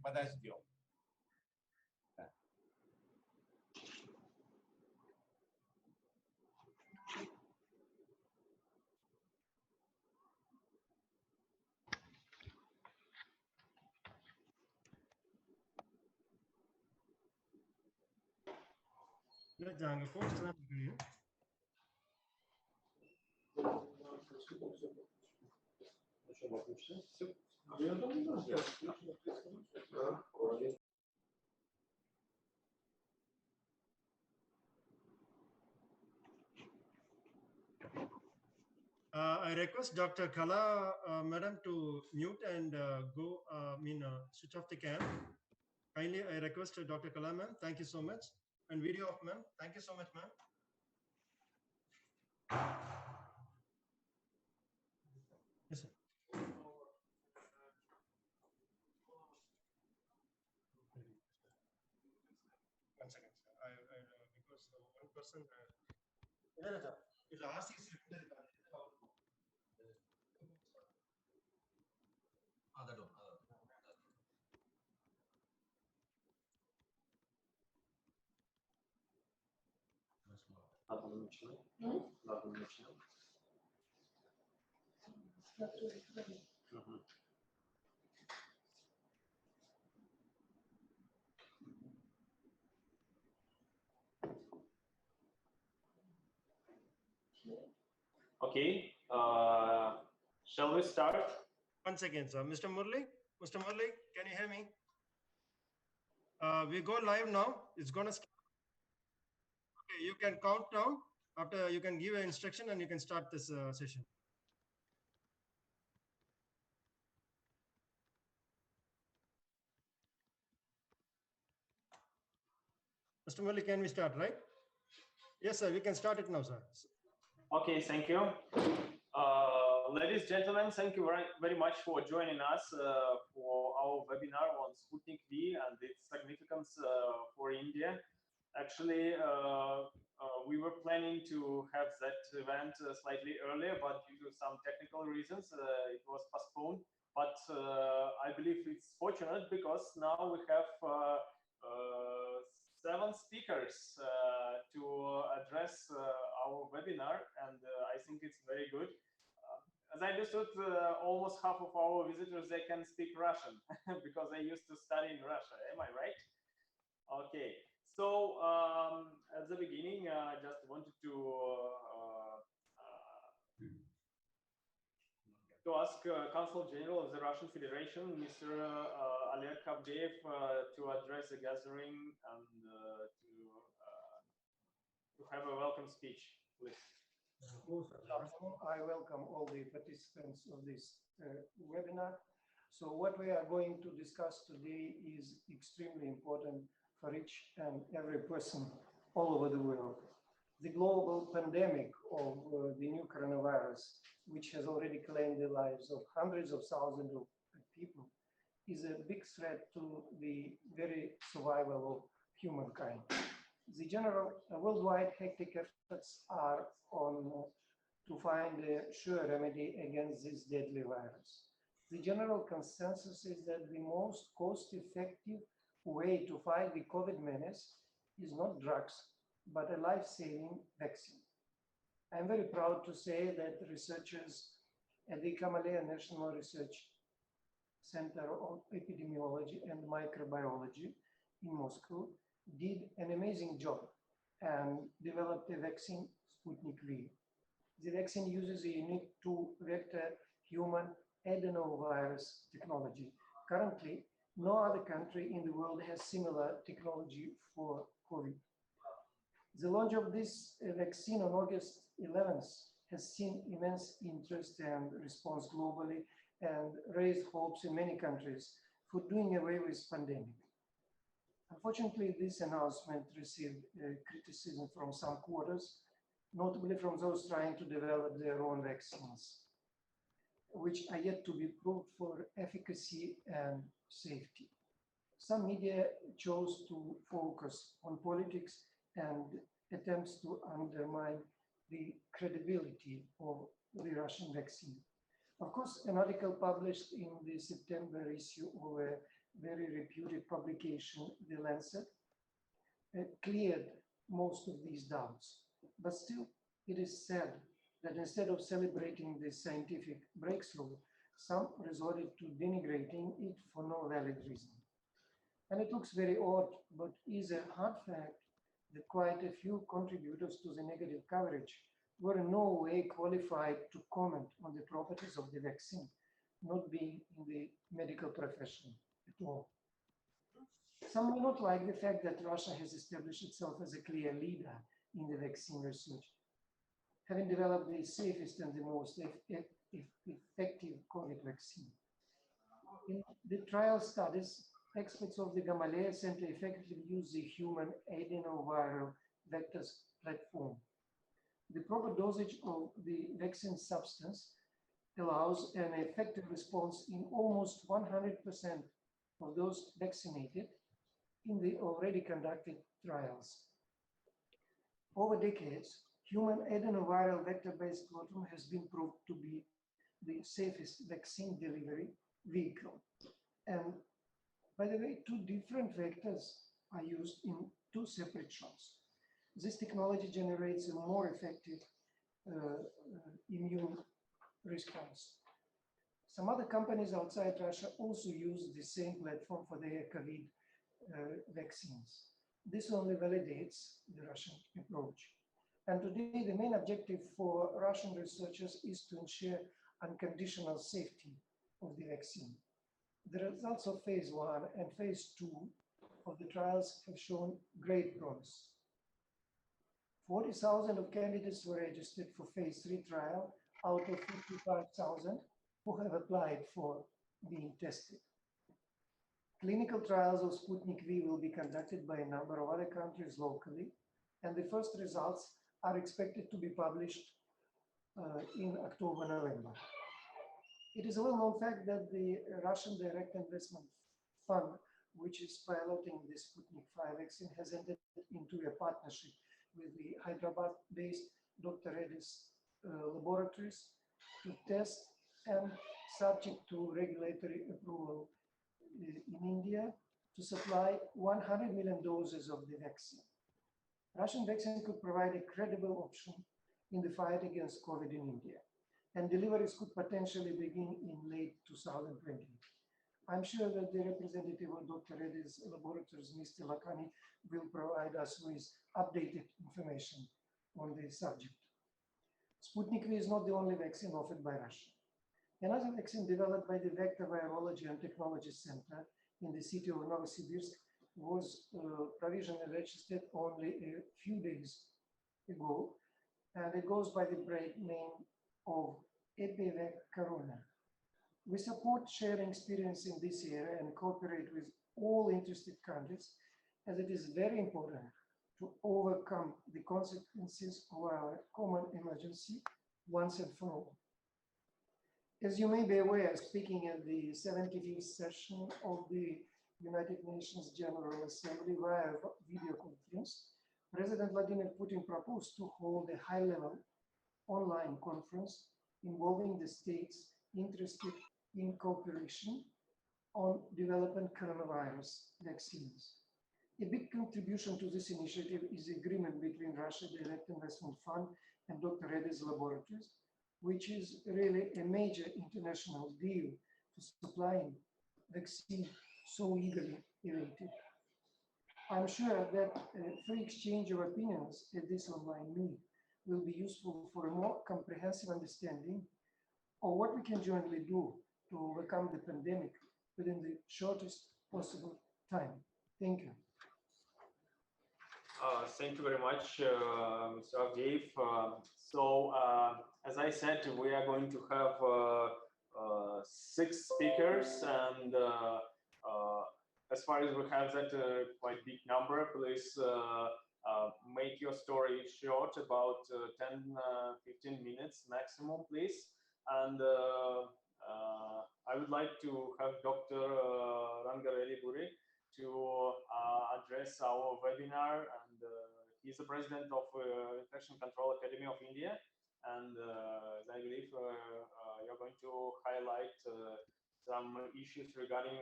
Подай ждем. Jangan post lah begini. I request Dr. Kala, madam, to mute and switch off the cam. Kindly, I request Dr. Kala, ma'am. Thank you so much. And video off, ma'am. Thank you so much, ma'am. Yes, sir. 1 second, sir. Because one person. Okay, shall we start? 1 second, sir. Mr. Murli, can you hear me? We go live now. It's gonna start. Okay, you can count down. After you can give an instruction and you can start this session. Mr. Murli, can we start, right? Yes, sir. We can start it now, sir. Okay, thank you. Ladies and gentlemen, thank you very much for joining us for our webinar on Sputnik V and its significance for India. Actually, we were planning to have that event slightly earlier, but due to some technical reasons, it was postponed. But I believe it's fortunate because now we have 7 speakers to address our webinar, and I think it's very good. As I understood, almost half of our visitors, they can speak Russian because they used to study in Russia. Am I right? Okay. So at the beginning, I just wanted to ask Consul General of the Russian Federation, Mr. Oleg Kavdeev, to address the gathering and to have a welcome speech, please. I welcome all the participants of this webinar. So what we are going to discuss today is extremely important for each and every person all over the world. The global pandemic of the new coronavirus, which has already claimed the lives of hundreds of thousands of people, is a big threat to the very survival of humankind. The general worldwide hectic efforts are on to find a sure remedy against this deadly virus. The general consensus is that the most cost-effective way to fight the COVID menace is not drugs, but a life-saving vaccine. I'm very proud to say that researchers at the Kamalea National Research Center of Epidemiology and Microbiology in Moscow did an amazing job and developed a vaccine, Sputnik V. The vaccine uses a unique 2-vector human adenovirus technology. Currently, no other country in the world has similar technology for COVID. The launch of this vaccine on August 11th has seen immense interest and response globally and raised hopes in many countries for doing away with pandemic. Unfortunately, this announcement received criticism from some quarters, notably from those trying to develop their own vaccines, which are yet to be proved for efficacy and safety. Some media chose to focus on politics and attempts to undermine the credibility of the Russian vaccine. Of course, an article published in the September issue of a very reputed publication, The Lancet, cleared most of these doubts. But still, it is sad that instead of celebrating this scientific breakthrough, some resorted to denigrating it for no valid reason. And it looks very odd, but is a hard fact that quite a few contributors to the negative coverage were in no way qualified to comment on the properties of the vaccine, not being in the medical profession at all. Some may not like the fact that Russia has established itself as a clear leader in the vaccine research, having developed the safest and the most effective COVID vaccine. In the trial studies, experts of the Gamaleya Center effectively use the human adenoviral vectors platform. The proper dosage of the vaccine substance allows an effective response in almost 100% of those vaccinated in the already conducted trials. Over decades, human adenoviral vector-based protein has been proved to be the safest vaccine delivery vehicle. And by the way, two different vectors are used in two separate shots. This technology generates a more effective immune response. Some other companies outside Russia also use the same platform for their COVID vaccines. This only validates the Russian approach. And today, the main objective for Russian researchers is to ensure unconditional safety of the vaccine. The results of phase 1 and phase 2 of the trials have shown great promise. 40,000 of candidates were registered for phase 3 trial out of 55,000 who have applied for being tested. Clinical trials of Sputnik V will be conducted by a number of other countries locally, and the first results are expected to be published in October, November. It is a well-known fact that the Russian Direct Investment Fund, which is piloting the Sputnik V vaccine, has entered into a partnership with the Hyderabad-based Dr. Reddy's laboratories to test and, subject to regulatory approval in India, to supply 100 million doses of the vaccine. Russian vaccine could provide a credible option in the fight against COVID in India, and deliveries could potentially begin in late 2020. I'm sure that the representative of Dr. Reddy's laboratories, Mr. Lakani, will provide us with updated information on the subject. Sputnik V is not the only vaccine offered by Russia. Another vaccine developed by the Vector Virology and Technology Center in the city of Novosibirsk was provisionally registered only a few days ago, and it goes by the brand name of EpiVac Corona. We support sharing experience in this area and cooperate with all interested countries, as it is very important to overcome the consequences of our common emergency once and for all. As you may be aware, speaking at the 75th session of the United Nations General Assembly via video conference, President Vladimir Putin proposed to hold a high-level online conference involving the states interested in cooperation on developing coronavirus vaccines. A big contribution to this initiative is the agreement between Russia Direct Investment Fund and Dr. Reddy's laboratories, which is really a major international deal for supplying vaccine so eagerly awaited. I'm sure that a free exchange of opinions at this online meet will be useful for a more comprehensive understanding of what we can jointly do to overcome the pandemic within the shortest possible time. Thank you. Thank you very much, Mr. Avdeyev. As I said, we are going to have 6 speakers, and as far as we have that quite big number, please make your story short, about 10-15 minutes maximum, please. And I would like to have Dr. Rangareli Buri to address our webinar, and he's the president of Infection Control Academy of India, and I believe you're going to highlight some issues regarding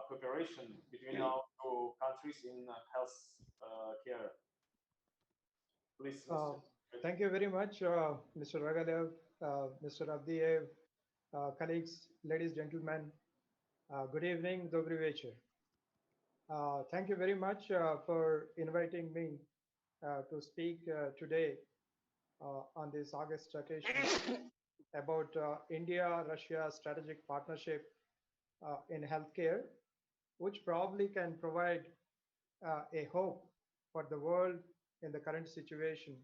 cooperation between our two countries in health care. Please, Mr. Thank you very much, Mr. Ragadev, Mr. Abdiev, colleagues, ladies, gentlemen. Good evening, dobry večer. Thank you very much for inviting me to speak today on this August occasion about India-Russia strategic partnership in healthcare, which probably can provide a hope for the world in the current situation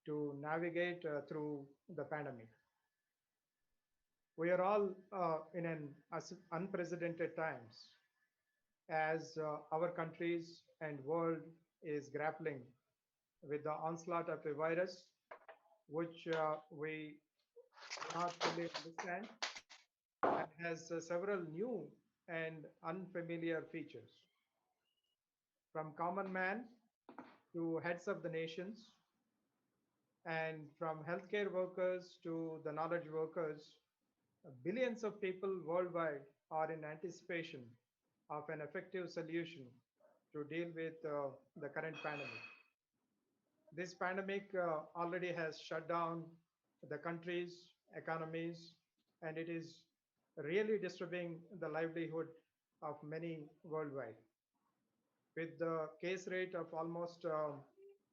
to navigate through the pandemic. We are all in an unprecedented times as our countries and world is grappling with the onslaught of a virus which we do not fully understand and has several new and unfamiliar features. From common man to heads of the nations, and from healthcare workers to the knowledge workers, billions of people worldwide are in anticipation of an effective solution to deal with the current pandemic. This pandemic already has shut down the countries, economies, and it is really disturbing the livelihood of many worldwide. With the case rate of almost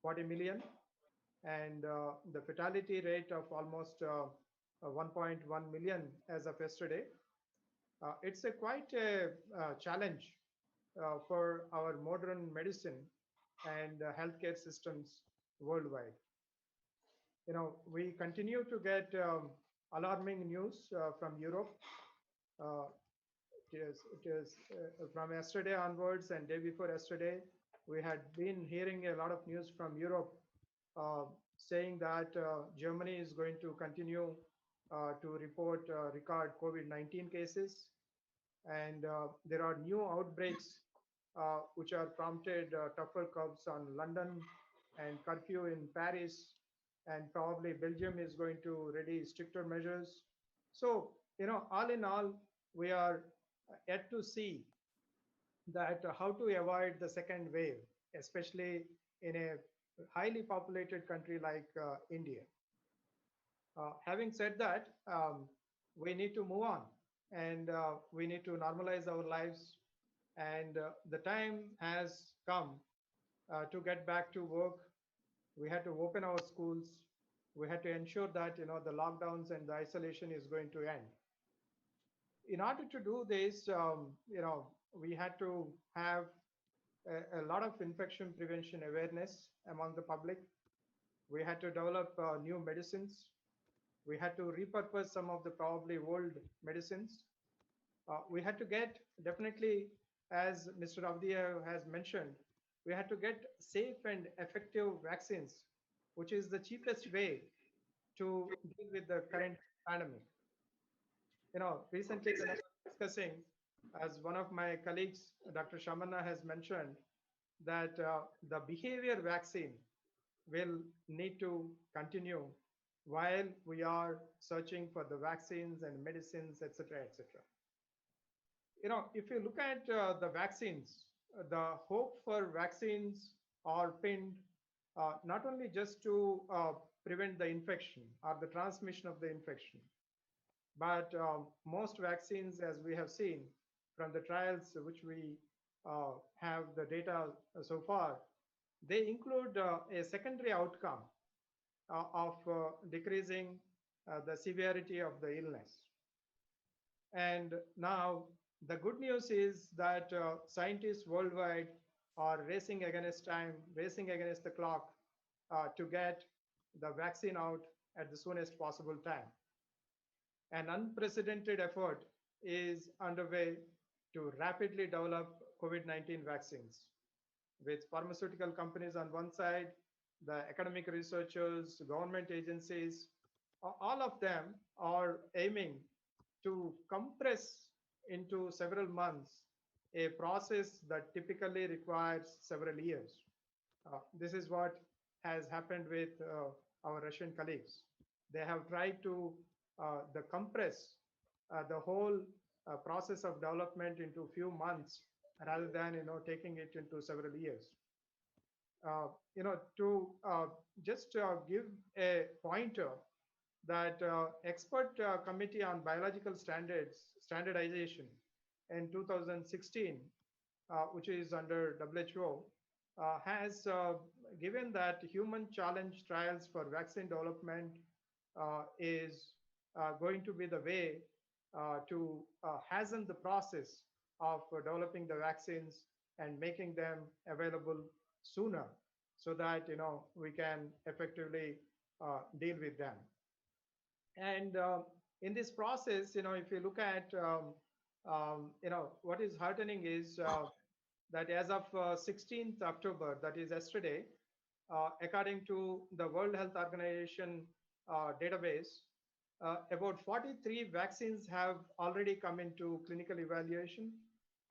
40 million and the fatality rate of almost 1.1 million as of yesterday, it's quite a challenge for our modern medicine and healthcare systems worldwide. You know, we continue to get alarming news from Europe. It is from yesterday onwards and day before yesterday, we had been hearing a lot of news from Europe saying that Germany is going to continue to report record COVID-19 cases, and there are new outbreaks which are prompted tougher curbs on London and curfew in Paris, and probably Belgium is going to ready stricter measures. So, you know, all in all, we are yet to see that how to avoid the second wave, especially in a highly populated country like India. Having said that, we need to move on and we need to normalize our lives. And the time has come to get back to work. We had to open our schools. We had to ensure that, you know, the lockdowns and the isolation is going to end. In order to do this, you know, we had to have a lot of infection prevention awareness among the public. We had to develop new medicines. We had to repurpose some of the probably old medicines. We had to get, definitely, as Mr. Avdiya has mentioned, we had to get safe and effective vaccines, which is the cheapest way to deal with the current pandemic. You know, recently when I was discussing, as one of my colleagues, Dr. Shamanna has mentioned, that the behavior vaccine will need to continue while we are searching for the vaccines and medicines, etc., etc. You know, if you look at the vaccines, the hope for vaccines are pinned not only just to prevent the infection or the transmission of the infection, but most vaccines, as we have seen from the trials which we have the data so far, they include a secondary outcome of decreasing the severity of the illness. And now the good news is that scientists worldwide are racing against time, racing against the clock to get the vaccine out at the soonest possible time. An unprecedented effort is underway to rapidly develop COVID-19 vaccines, with pharmaceutical companies on one side, the academic researchers, government agencies, all of them are aiming to compress into several months a process that typically requires several years. This is what has happened with our Russian colleagues. They have tried to compress the whole process of development into few months rather than taking it into several years. To just give a pointer that expert committee on biological standardization in 2016, which is under WHO, has given that human challenge trials for vaccine development is going to be the way to hasten the process of developing the vaccines and making them available sooner so that we can effectively deal with them. And in this process, if you look at what is heartening is that as of 16th October, that is yesterday, according to the World Health Organization database, about 43 vaccines have already come into clinical evaluation,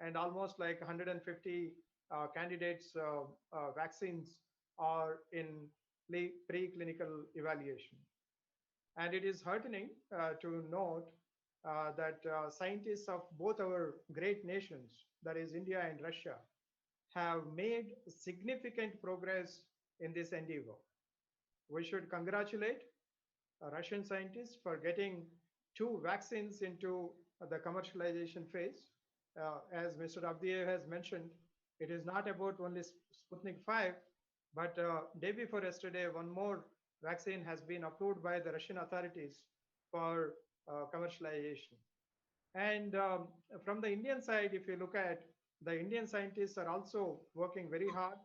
and almost like 150 candidates vaccines are in preclinical evaluation. And it is heartening to note that scientists of both our great nations, that is India and Russia, have made significant progress in this endeavor. We should congratulate Russian scientists for getting 2 vaccines into the commercialization phase. As Mr. Abdiyev has mentioned, it is not about only Sputnik V, but day before yesterday, one more vaccine has been approved by the Russian authorities for commercialization. And from the Indian side, if you look at, the Indian scientists are also working very hard,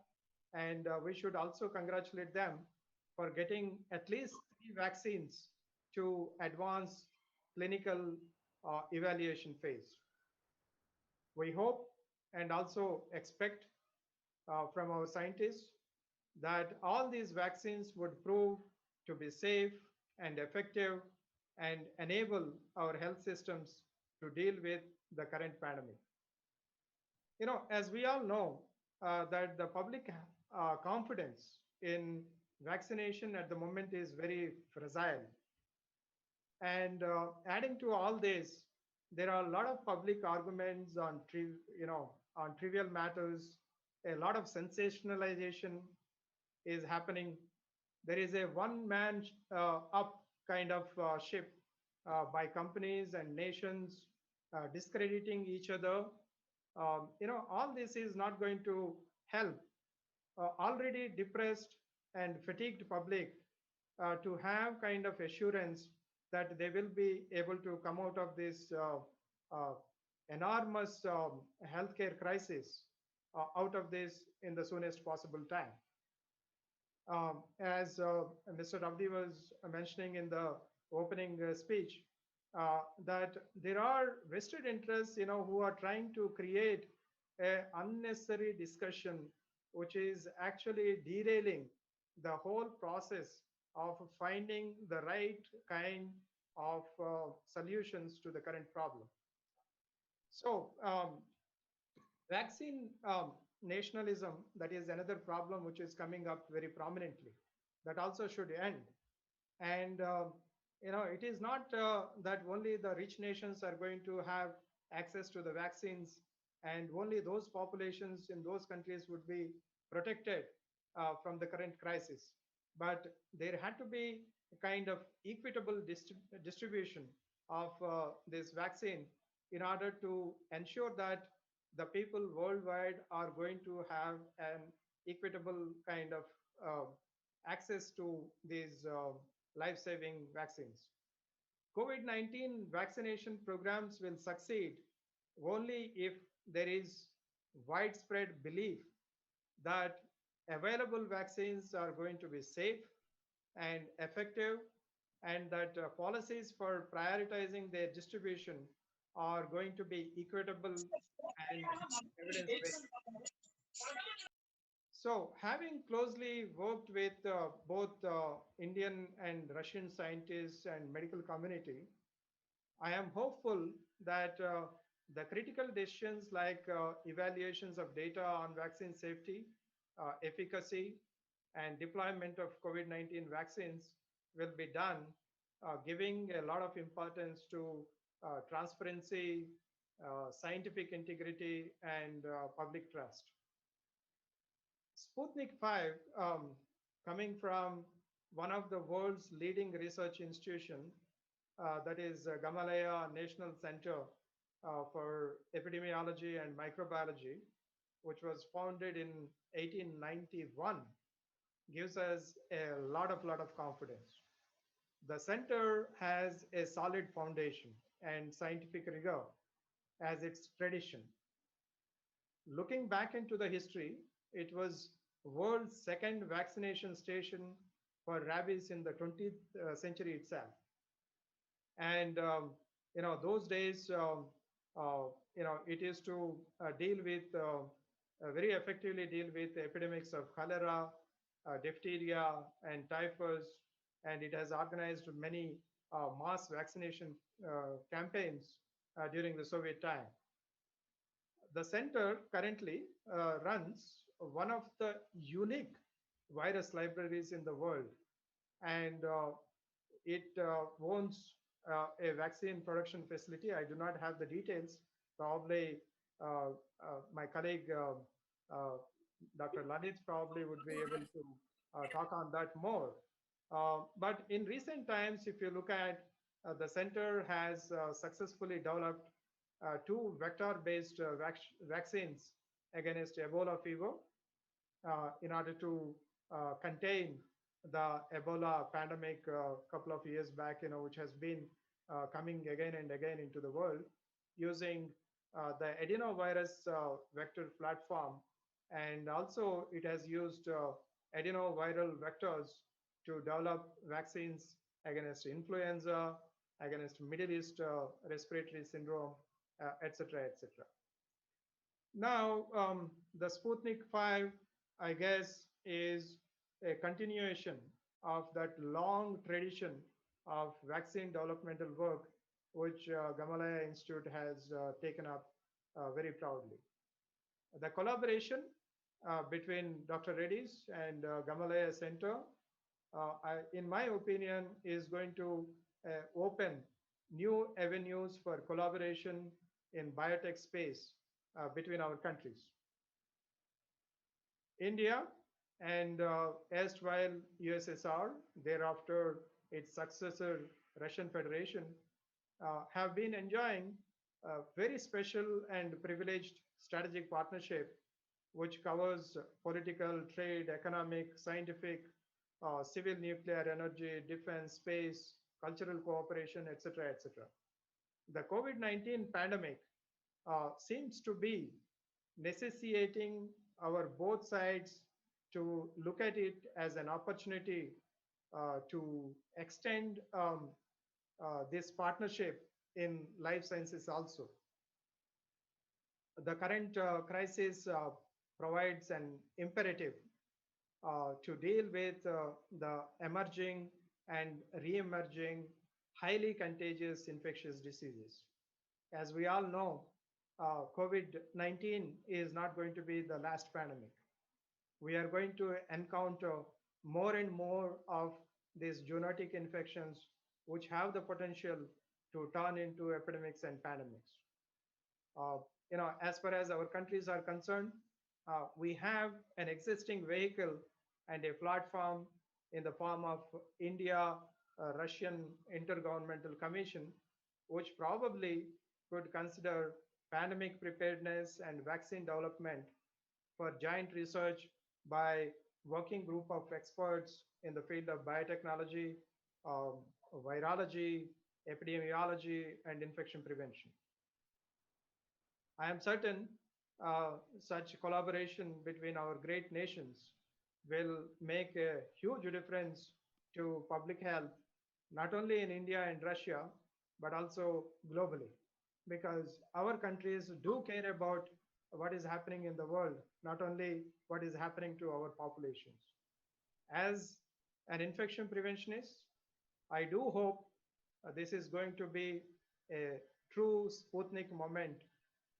and we should also congratulate them for getting at least 3 vaccines to advance clinical evaluation phase. We hope and also expect from our scientists that all these vaccines would prove to be safe and effective and enable our health systems to deal with the current pandemic. As we all know, that the public confidence in vaccination at the moment is very fragile. And adding to all this, there are a lot of public arguments on trivial matters. A lot of sensationalization is happening. There is a one-man up kind of ship by companies and nations discrediting each other. All this is not going to help already depressed and fatigued public to have kind of assurance that they will be able to come out of this enormous healthcare crisis out of this in the soonest possible time. As Mr. Rabdi was mentioning in the opening speech, that there are vested interests, who are trying to create an unnecessary discussion, which is actually derailing the whole process of finding the right kind of solutions to the current problem. So, vaccine nationalism, that is another problem which is coming up very prominently. That also should end. And it is not that only the rich nations are going to have access to the vaccines, and only those populations in those countries would be protected from the current crisis. But there had to be a kind of equitable distribution of this vaccine in order to ensure that the people worldwide are going to have an equitable kind of access to these life-saving vaccines. COVID-19 vaccination programs will succeed only if there is widespread belief that available vaccines are going to be safe and effective, and that policies for prioritizing their distribution are going to be equitable and evidence-based. So, having closely worked with both Indian and Russian scientists and medical community, I am hopeful that the critical decisions like evaluations of data on vaccine safety, efficacy, and deployment of COVID-19 vaccines will be done, giving a lot of importance to transparency scientific integrity, and public trust. Sputnik V, coming from one of the world's leading research institution, that is Gamaleya National Center for Epidemiology and Microbiology, which was founded in 1891, gives us a lot of confidence. The center has a solid foundation and scientific rigor as its tradition. Looking back into the history, it was world's second vaccination station for rabies in the 20th century itself. And those days, it is to deal with very effectively deal with epidemics of cholera, diphtheria, and typhus, and it has organized many mass vaccination campaigns during the Soviet time. The center currently runs one of the unique virus libraries in the world, and it owns a vaccine production facility. I do not have the details. Probably my colleague, Dr. Lalit, probably would be able to talk on that more. But in recent times, if you look at the center has successfully developed two vector-based vaccines against Ebola fever in order to contain the Ebola pandemic a couple of years back, which has been coming again and again into the world, using the adenovirus vector platform. And also it has used adenoviral vectors to develop vaccines against influenza, against Middle East respiratory syndrome, etc., etc. Now, the Sputnik V, I guess, is a continuation of that long tradition of vaccine developmental work, which Gamaleya Institute has taken up very proudly. The collaboration between Dr. Reddy's and Gamaleya Center, in my opinion, is going to open new avenues for collaboration in biotech space between our countries. India and erstwhile USSR, thereafter its successor Russian Federation, have been enjoying a very special and privileged strategic partnership which covers political, trade, economic, scientific, civil nuclear energy, defense, space, cultural cooperation, etc., etc. The COVID-19 pandemic seems to be necessitating our both sides to look at it as an opportunity to extend this partnership in life sciences also. The current crisis provides an imperative to deal with the emerging and re-emerging highly contagious infectious diseases. As we all know, COVID-19 is not going to be the last pandemic. We are going to encounter more and more of these zoonotic infections, which have the potential to turn into epidemics and pandemics. As far as our countries are concerned, we have an existing vehicle and a platform in the form of India-Russian Intergovernmental Commission, which probably could consider pandemic preparedness and vaccine development for joint research by working group of experts in the field of biotechnology, virology, epidemiology, and infection prevention. I am certain such collaboration between our great nations will make a huge difference to public health, not only in India and Russia, but also globally, because our countries do care about what is happening in the world, not only what is happening to our populations. As an infection preventionist, I do hope this is going to be a true Sputnik moment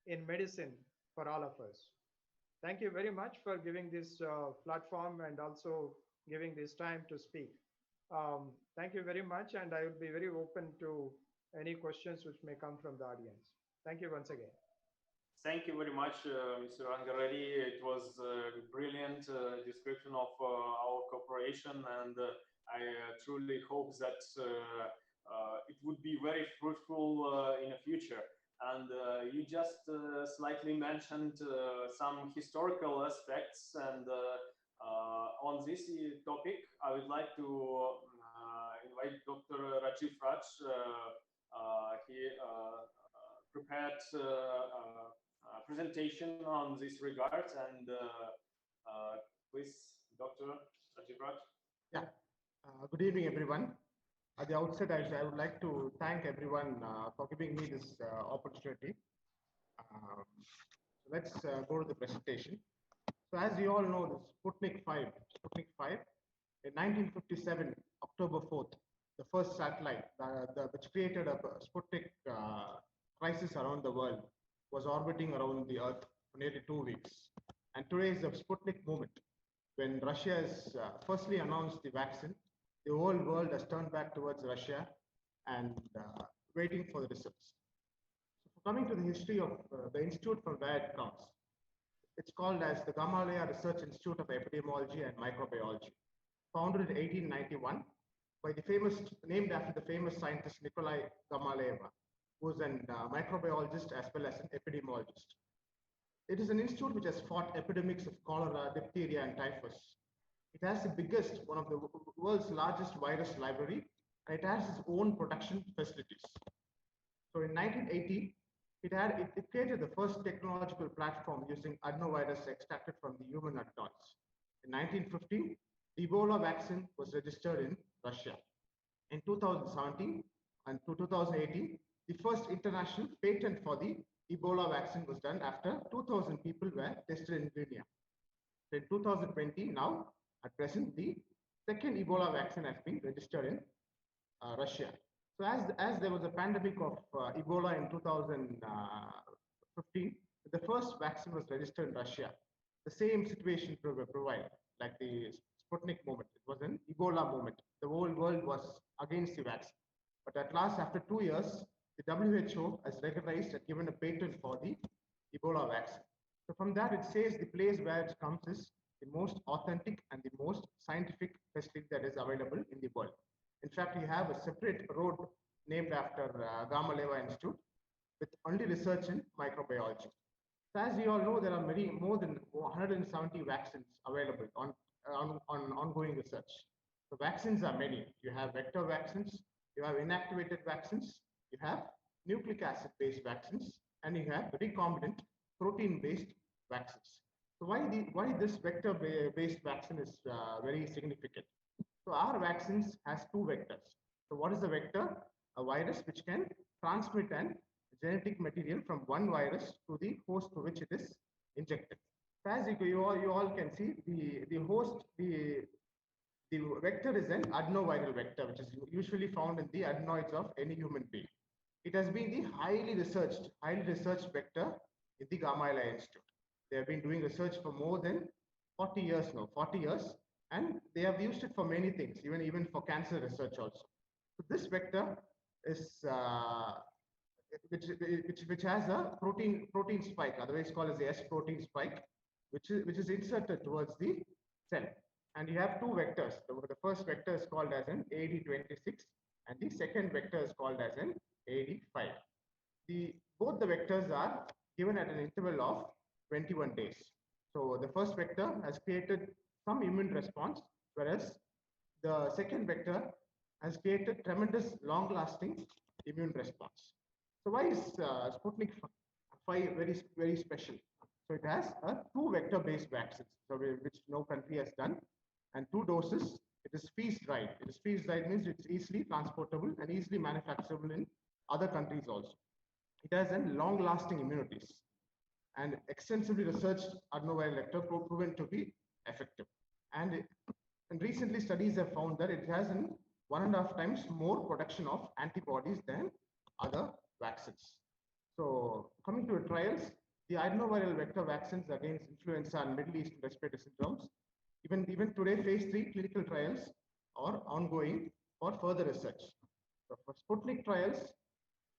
in medicine for all of us. Thank you very much for giving this platform and also giving this time to speak. Thank you very much, and I will be very open to any questions which may come from the audience. Thank you once again. Thank you very much, Mr. Angarelli. It was a brilliant description of our cooperation, and I truly hope that it would be very fruitful in the future. And you just slightly mentioned some historical aspects, and on this topic, I would like to invite Dr. Rajiv Raj. He prepared presentation on this regard, and please, Dr. Rajiv Raj. Yeah. Good evening, everyone. At the outset, I would like to thank everyone for giving me this opportunity. So let's go to the presentation. So as you all know, the Sputnik V, in 1957, October 4th, the first satellite which created a Sputnik crisis around the world, was orbiting around the Earth for nearly 2 weeks. And today is the Sputnik moment, when Russia has firstly announced the vaccine. The whole world has turned back towards Russia and waiting for the results. So coming to the history of the institute from where it comes, it's called as the Gamaleya Research Institute of Epidemiology and Microbiology, founded in 1891 by named after the famous scientist Nikolai Gamaleyev, who is a microbiologist as well as an epidemiologist. It is an institute which has fought epidemics of cholera, diphtheria, and typhus. It has the biggest, one of the world's largest virus library, and it has its own production facilities. So in 1980, it created the first technological platform using adenovirus extracted from the human adenoids. In 1915, the Ebola vaccine was registered in Russia. In 2017 and 2018, the first international patent for the Ebola vaccine was done after 2,000 people were tested in Guinea. In 2020, now at present, the second Ebola vaccine has been registered in Russia. So as there was a pandemic of Ebola in 2015, the first vaccine was registered in Russia. The same situation provided, like the Sputnik moment. It was an Ebola moment. The whole world was against the vaccine. But at last, after 2 years, the WHO has recognized and given a patent for the Ebola vaccine. So from that, it says the place where it comes is the most authentic and the most scientific facility that is available in the world. In fact, we have a separate road named after Gamaleya Institute with only research in microbiology. So as we all know, there are more than 170 vaccines available on ongoing research. The vaccines are many. You have vector vaccines, you have inactivated vaccines, you have nucleic acid-based vaccines, and you have recombinant protein-based vaccines. So why this vector-based vaccine is very significant? So our vaccines has 2 vectors. So what is the vector? A virus which can transmit an genetic material from one virus to the host to which it is injected. So as you all can see, the vector is an adenoviral vector, which is usually found in the adenoids of any human being. It has been the highly researched vector in the Gamaleya Institute. They have been doing research for more than 40 years now, and they have used it for many things, even for cancer research also. So this vector is which has a protein spike, otherwise called as the S protein spike, which is inserted towards the cell. And you have 2 vectors. The first vector is called as an AD26, and the second vector is called as an AD5. Both the vectors are given at an interval of 21 days. So the first vector has created some immune response, whereas the second vector has created tremendous long-lasting immune response. So why is Sputnik V very special? So it has a 2 vector-based vaccines, so which no country has done, and 2 doses. It is freeze-dried. It is freeze-dried means it's easily transportable and easily manufacturable in other countries also. It has a long-lasting immunities and extensively researched adenoviral vector proven to be effective. And recently studies have found that it has 1.5 times more production of antibodies than other vaccines. So coming to the trials, the adenoviral vector vaccines against influenza and Middle Eastern respiratory syndromes, even today, phase 3 clinical trials are ongoing for further research. So for Sputnik trials,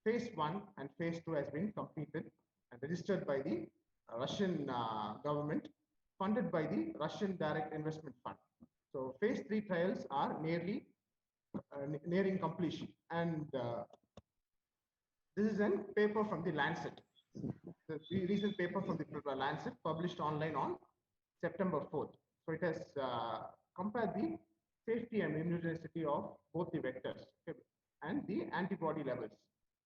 Phase 1 and phase 2 has been completed and registered by the Russian government, funded by the Russian Direct Investment Fund. So phase 3 trials are nearing completion, and this is a paper from the Lancet. The recent paper from the Lancet published online on September 4th. So it has compared the safety and immunogenicity of both the vectors, okay, and the antibody levels.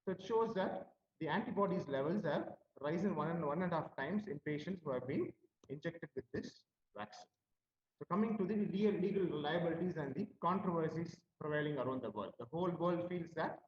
So it shows that the antibodies levels have risen 1.5 times in patients who have been injected with this vaccine. So coming to the legal liabilities and the controversies prevailing around the world. The whole world feels that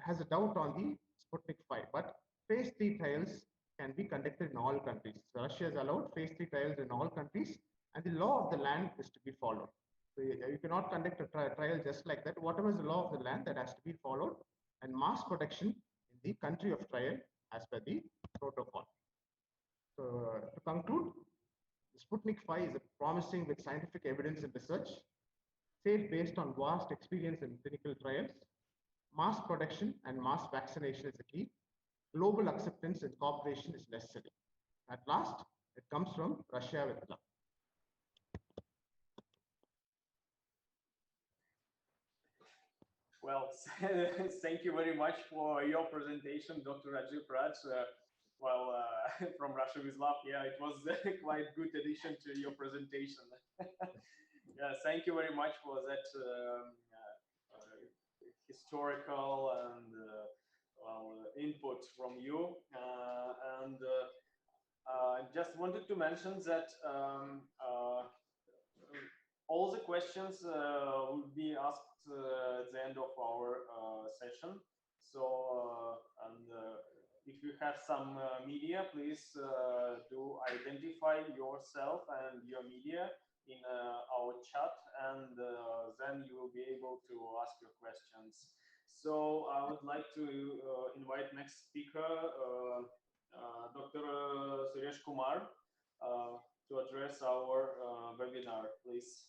has a doubt on the Sputnik V, but phase 3 trials can be conducted in all countries. So Russia has allowed phase 3 trials in all countries, and the law of the land is to be followed. So you cannot conduct a trial just like that. Whatever is the law of the land, that has to be followed, and mass production in the country of trial as per the protocol. So to conclude, Sputnik V is promising with scientific evidence and research, safe based on vast experience in clinical trials. Mass production and mass vaccination is the key. Global acceptance and cooperation is necessary. At last, it comes from Russia with love. Well, thank you very much for your presentation, Dr. Rajiv Raj. From Russia with Love, yeah, it was quite good addition to your presentation. Yeah, thank you very much for that historical and input from you. Just wanted to mention that all the questions will be asked at the end of our session. So, if you have some media, please do identify yourself and your media in our chat, and then you will be able to ask your questions. So I would like to invite next speaker, Dr. Suresh Kumar, to address our webinar, please.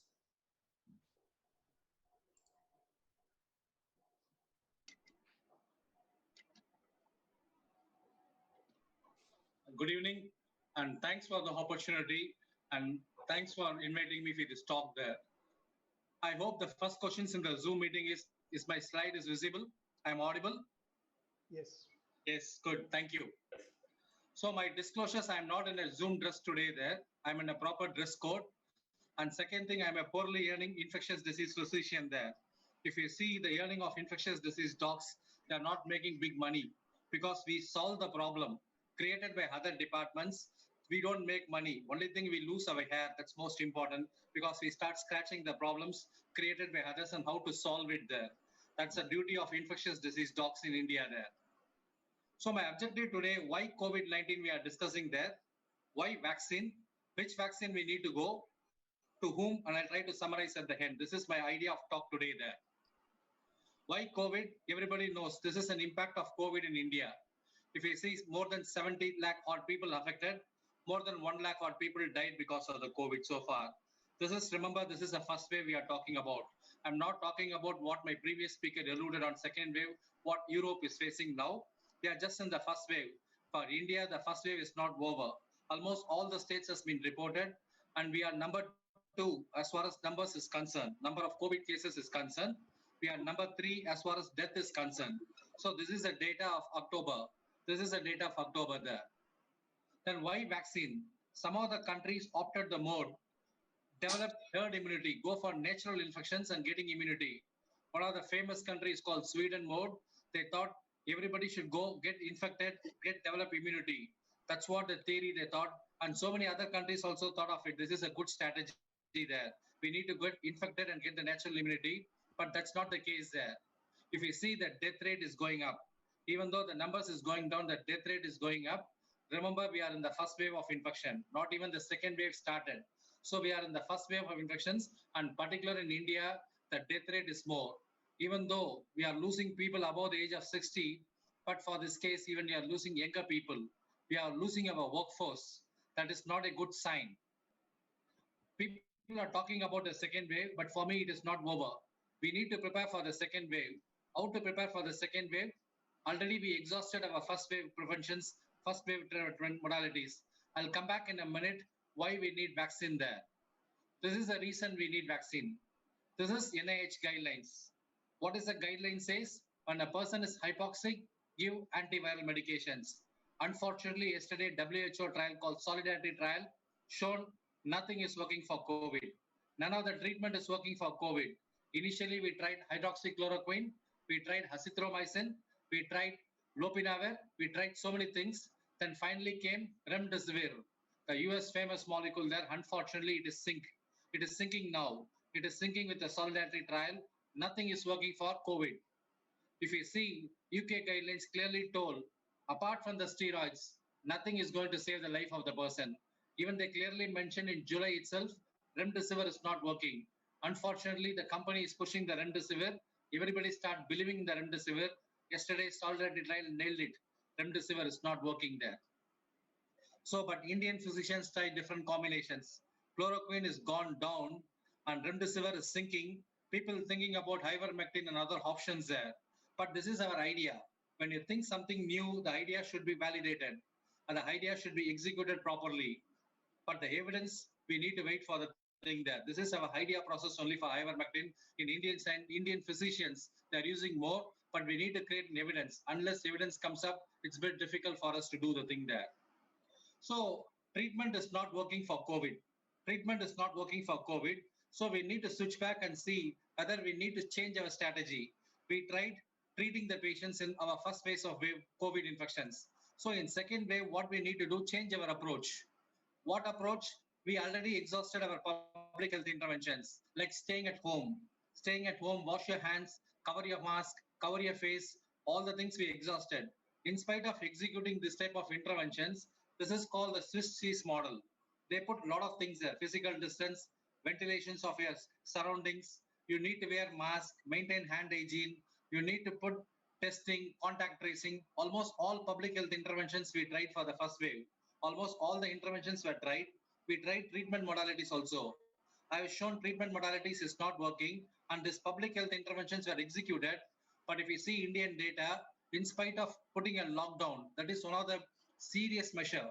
Good evening, and thanks for the opportunity, and thanks for inviting me for this talk there. I hope the first questions in the Zoom meeting is my slide is visible? I'm audible? Yes. Yes, good, thank you. So my disclosures, I'm not in a Zoom dress today there. I'm in a proper dress code. And second thing, I'm a poorly earning infectious disease physician there. If you see the earning of infectious disease docs, they're not making big money because we solve the problem created by other departments. We don't make money. Only thing, we lose our hair. That's most important, because we start scratching the problems created by others and how to solve it there. That's the duty of infectious disease docs in India there. So my objective today, why COVID-19 we are discussing there, why vaccine, which vaccine we need to go, to whom, and I'll try to summarize at the end. This is my idea of talk today there. Why COVID? Everybody knows this is an impact of COVID in India. If you see, more than 70 lakh odd people affected, more than 1 lakh odd people died because of the COVID so far. Remember, this is the first wave we are talking about. I'm not talking about what my previous speaker alluded on second wave, what Europe is facing now. We are just in the first wave. For India, the first wave is not over. Almost all the states has been reported, and we are number 2 as far as numbers is concerned. Number of COVID cases is concerned. We are number 3 as far as death is concerned. So this is the data of October. This is the data of October there. Then why vaccine? Some of the countries opted the mode, develop herd immunity, go for natural infections and getting immunity. One of the famous countries called Sweden mode. They thought everybody should go get infected, develop immunity. That's what the theory they thought. And so many other countries also thought of it. This is a good strategy there. We need to get infected and get the natural immunity, but that's not the case there. If you see that death rate is going up, even though the numbers is going down, the death rate is going up. Remember, we are in the first wave of infection. Not even the second wave started. So we are in the first wave of infections, and particularly in India, the death rate is more. Even though we are losing people above the age of 60, but for this case, even we are losing younger people. We are losing our workforce. That is not a good sign. People are talking about the second wave, but for me, it is not over. We need to prepare for the second wave. How to prepare for the second wave? Already we exhausted our first wave preventions, first wave modalities. I'll come back in a minute why we need vaccine there. This is the reason we need vaccine. This is NIH guidelines. What is the guideline says? When a person is hypoxic, give antiviral medications. Unfortunately, yesterday WHO trial called Solidarity trial shown nothing is working for COVID. None of the treatment is working for COVID. Initially, we tried hydroxychloroquine, we tried azithromycin, we tried lopinavir, we tried so many things. Then finally came remdesivir, the US famous molecule there. Unfortunately, it is sinking now. It is sinking with the Solidarity trial. Nothing is working for COVID. If you see, UK guidelines clearly told, apart from the steroids, nothing is going to save the life of the person. Even they clearly mentioned in July itself, remdesivir is not working. Unfortunately, the company is pushing the remdesivir. Everybody start believing the remdesivir. Yesterday, Solidarity trial nailed it. Remdesivir is not working there. So, but Indian physicians try different combinations. Chloroquine is gone down and remdesivir is sinking. People thinking about ivermectin and other options there. But this is our idea. When you think something new, the idea should be validated and the idea should be executed properly. But the evidence, we need to wait for the thing there. This is our idea process only for ivermectin. In Indian physicians, they're using more, but we need to create an evidence. Unless evidence comes up, it's a bit difficult for us to do the thing there. So treatment is not working for COVID. Treatment is not working for COVID. So we need to switch back and see whether we need to change our strategy. We tried treating the patients in our first phase of wave COVID infections. So in second wave, what we need to do, change our approach. What approach? We already exhausted our public health interventions, like staying at home. Staying at home, wash your hands, cover your mask, cover your face, all the things we exhausted. In spite of executing this type of interventions, this is called the Swiss cheese model. They put a lot of things there, physical distance, ventilations of your surroundings. You need to wear mask, maintain hand hygiene. You need to put testing, contact tracing. Almost all public health interventions we tried for the first wave. Almost all the interventions were tried. We tried treatment modalities also. I have shown treatment modalities is not working and these public health interventions were executed. But if you see Indian data, in spite of putting a lockdown, that is one of the serious measure.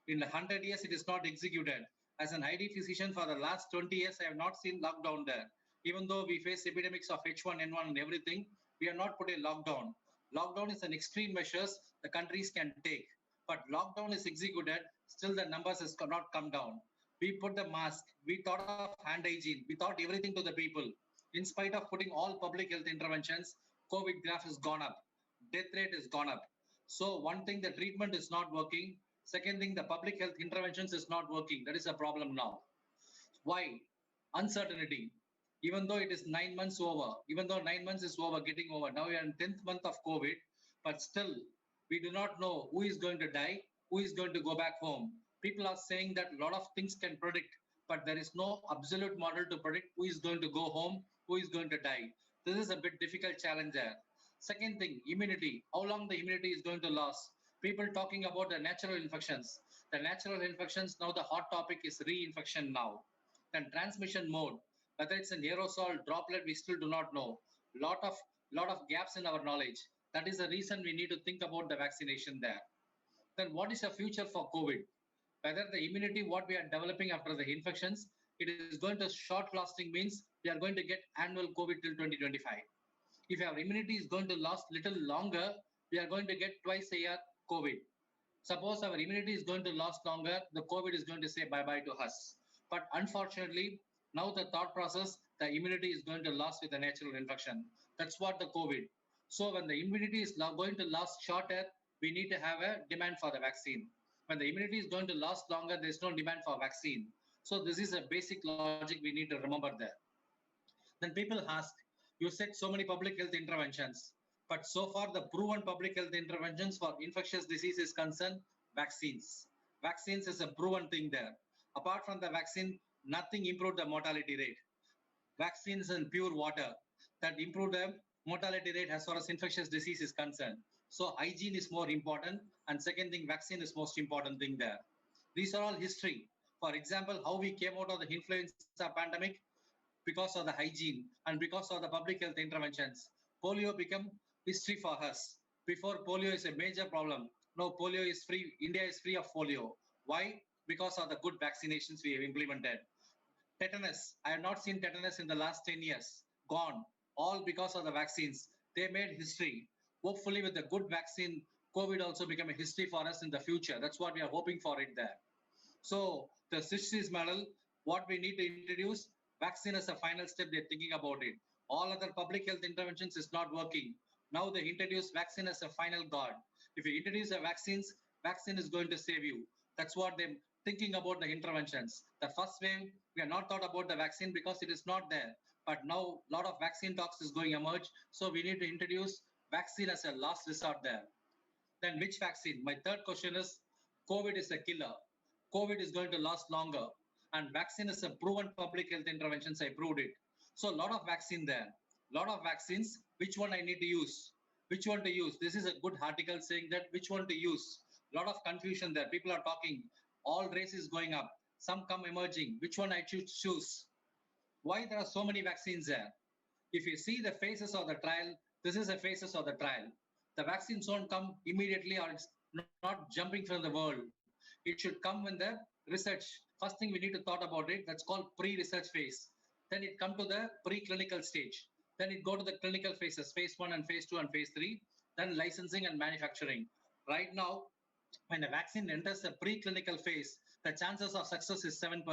In 100 years, it is not executed. As an ID physician for the last 20 years, I have not seen lockdown there. Even though we face epidemics of H1N1 and everything, we have not put a lockdown. Lockdown is an extreme measures the countries can take. But lockdown is executed, still the numbers has not come down. We put the mask, we thought of hand hygiene, we thought everything to the people. In spite of putting all public health interventions, COVID graph has gone up, death rate has gone up. So one thing, the treatment is not working. Second thing, the public health interventions is not working. That is a problem now. Why? Uncertainty. Even though it is 9 months over, even though 9 months is over, getting over, now we are in 10th month of COVID, but still we do not know who is going to die, who is going to go back home. People are saying that a lot of things can predict, but there is no absolute model to predict who is going to go home, who is going to die. This is a bit difficult challenge there. Second thing, immunity. How long the immunity is going to last? People talking about the natural infections. The natural infections, now the hot topic is reinfection now. Then transmission mode, whether it's an aerosol, droplet, we still do not know. Lot of gaps in our knowledge. That is the reason we need to think about the vaccination there. Then what is the future for COVID? Whether the immunity, what we are developing after the infections, it is going to short lasting means we are going to get annual COVID till 2025. If our immunity is going to last little longer, we are going to get twice a year COVID. Suppose our immunity is going to last longer, the COVID is going to say bye-bye to us. But unfortunately, now the thought process, the immunity is going to last with a natural infection. That's what the COVID. So when the immunity is going to last shorter, we need to have a demand for the vaccine. When the immunity is going to last longer, there's no demand for vaccine. So this is a basic logic we need to remember there. Then people ask, you said so many public health interventions, but so far the proven public health interventions for infectious disease is concerned, vaccines. Vaccines is a proven thing there. Apart from the vaccine, nothing improved the mortality rate. Vaccines and pure water that improve the mortality rate as far as infectious disease is concerned. So hygiene is more important, and second thing, vaccine is most important thing there. These are all history. For example, how we came out of the influenza pandemic, because of the hygiene and because of the public health interventions. Polio became history for us. Before, polio is a major problem. Now polio is free. India is free of polio. Why? Because of the good vaccinations we have implemented. Tetanus. I have not seen tetanus in the last 10 years. Gone. All because of the vaccines. They made history. Hopefully, with the good vaccine, COVID also become a history for us in the future. That's what we are hoping for it there. So the 60s model, what we need to introduce, vaccine as a final step, they're thinking about it. All other public health interventions is not working. Now they introduce vaccine as a final guard. If you introduce the vaccines, vaccine is going to save you. That's what they're thinking about the interventions. The first wave, we are not thought about the vaccine because it is not there. But now a lot of vaccine talks is going to emerge. So we need to introduce vaccine as a last resort there. Then which vaccine? My third question is, COVID is a killer. COVID is going to last longer. And vaccine is a proven public health interventions. I proved it. So a lot of vaccine there. Lot of vaccines. Which one I need to use? Which one to use? This is a good article saying that which one to use. Lot of confusion there. People are talking. All races going up. Some come emerging. Which one I choose? Why there are so many vaccines there? If you see the phases of the trial, this is the phases of the trial. The vaccines won't come immediately or it's not jumping from the world. It should come when the research. First thing we need to thought about it, that's called pre-research phase. Then it come to the preclinical stage. Then it go to the clinical phases, phase 1 and phase 2 and phase 3, then licensing and manufacturing. Right now, when the vaccine enters the preclinical phase, the chances of success is 7%.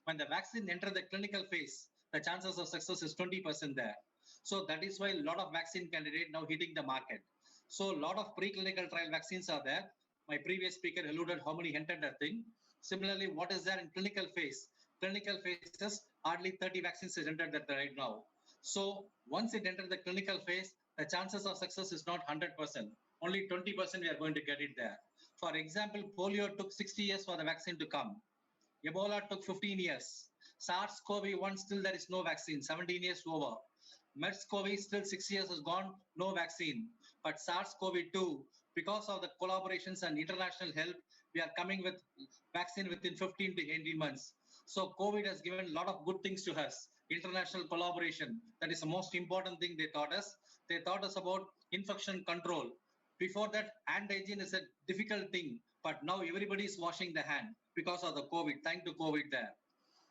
When the vaccine enters the clinical phase, the chances of success is 20% there. So that is why a lot of vaccine candidate now hitting the market. So a lot of preclinical trial vaccines are there. My previous speaker alluded how many entered that thing. Similarly, what is there in clinical phase? Clinical phases, hardly 30 vaccines is entered that right now. So once it enters the clinical phase, the chances of success is not 100%. Only 20% we are going to get it there. For example, polio took 60 years for the vaccine to come. Ebola took 15 years. SARS-CoV-1, still there is no vaccine, 17 years over. MERS-CoV, still 6 years has gone, no vaccine. But SARS-CoV-2, because of the collaborations and international help, we are coming with vaccine within 15 to 18 months. So COVID has given a lot of good things to us. International collaboration, that is the most important thing they taught us. They taught us about infection control. Before that, hand hygiene is a difficult thing, but now everybody is washing the hand because of the COVID, thanks to COVID there.